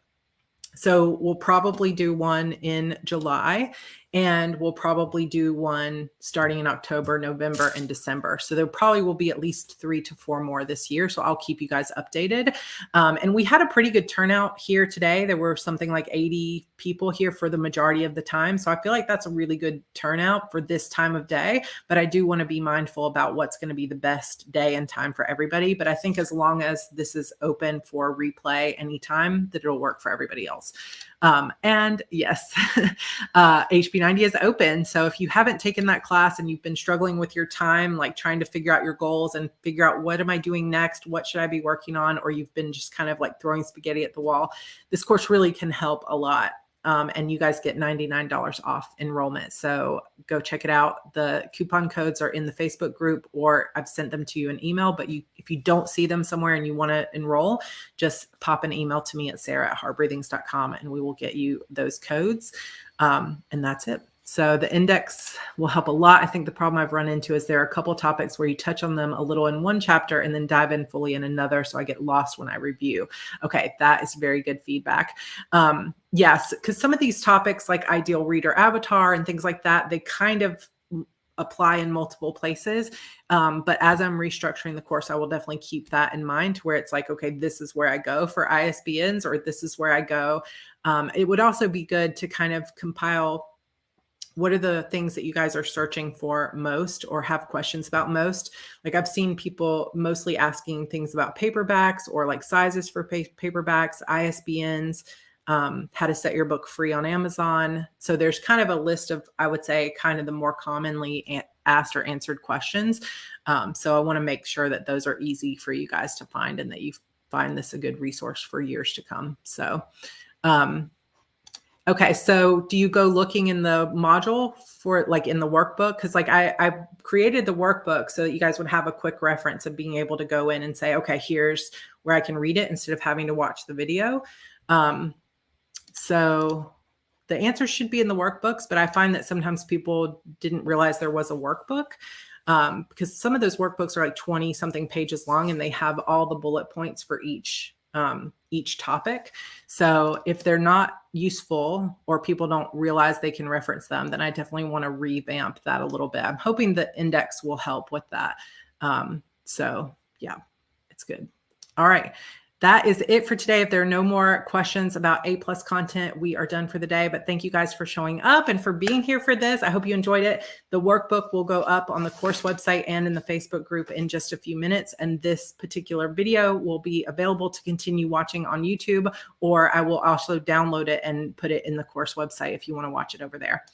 So we'll probably do one in July, and we'll probably do one starting in October, November, and December. So there probably will be at least 3 to 4 more this year. So I'll keep you guys updated. And we had a pretty good turnout here today. There were something like 80 people here for the majority of the time. So I feel like that's a really good turnout for this time of day. But I do want to be mindful about what's going to be the best day and time for everybody. But I think as long as this is open for replay anytime, that it'll work for everybody else. And yes, HB90 is open. So if you haven't taken that class and you've been struggling with your time, like trying to figure out your goals and figure out what am I doing next? What should I be working on? Or you've been just kind of like throwing spaghetti at the wall, this course really can help a lot. And you guys get $99 off enrollment. So go check it out. The coupon codes are in the Facebook group, or I've sent them to you in email, but if you don't see them somewhere and you want to enroll, just pop an email to me at sarah@heartbreathings.com and we will get you those codes. And that's it. So the index will help a lot. I think the problem I've run into is there are a couple of topics where you touch on them a little in one chapter and then dive in fully in another. So I get lost when I review. Okay, that is very good feedback. Yes, because some of these topics like ideal reader avatar and things like that, they kind of apply in multiple places. But as I'm restructuring the course, I will definitely keep that in mind to where it's like, okay, this is where I go for ISBNs, or this is where I go. It would also be good to kind of compile what are the things that you guys are searching for most or have questions about most. Like I've seen people mostly asking things about paperbacks or like sizes for paperbacks, ISBNs, how to set your book free on Amazon. So there's kind of a list of, I would say, kind of the more commonly asked or answered questions. So I want to make sure that those are easy for you guys to find and that you find this a good resource for years to come. So, okay, so do you go looking in the module for like in the workbook? Because like I created the workbook so that you guys would have a quick reference of being able to go in and say, okay, here's where I can read it instead of having to watch the video. So the answer should be in the workbooks, but I find that sometimes people didn't realize there was a workbook because some of those workbooks are like 20 something pages long and they have all the bullet points for each topic. So if they're not useful or people don't realize they can reference them, then I definitely want to revamp that a little bit. I'm hoping the index will help with that. So yeah, it's good. All right. That is it for today. If there are no more questions about A+ content, we are done for the day. But thank you guys for showing up and for being here for this. I hope you enjoyed it. The workbook will go up on the course website and in the Facebook group in just a few minutes. And this particular video will be available to continue watching on YouTube, or I will also download it and put it in the course website if you want to watch it over there.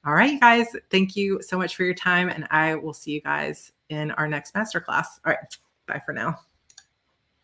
All right, guys. Thank you so much for your time. And I will see you guys in our next masterclass. All right. Bye for now.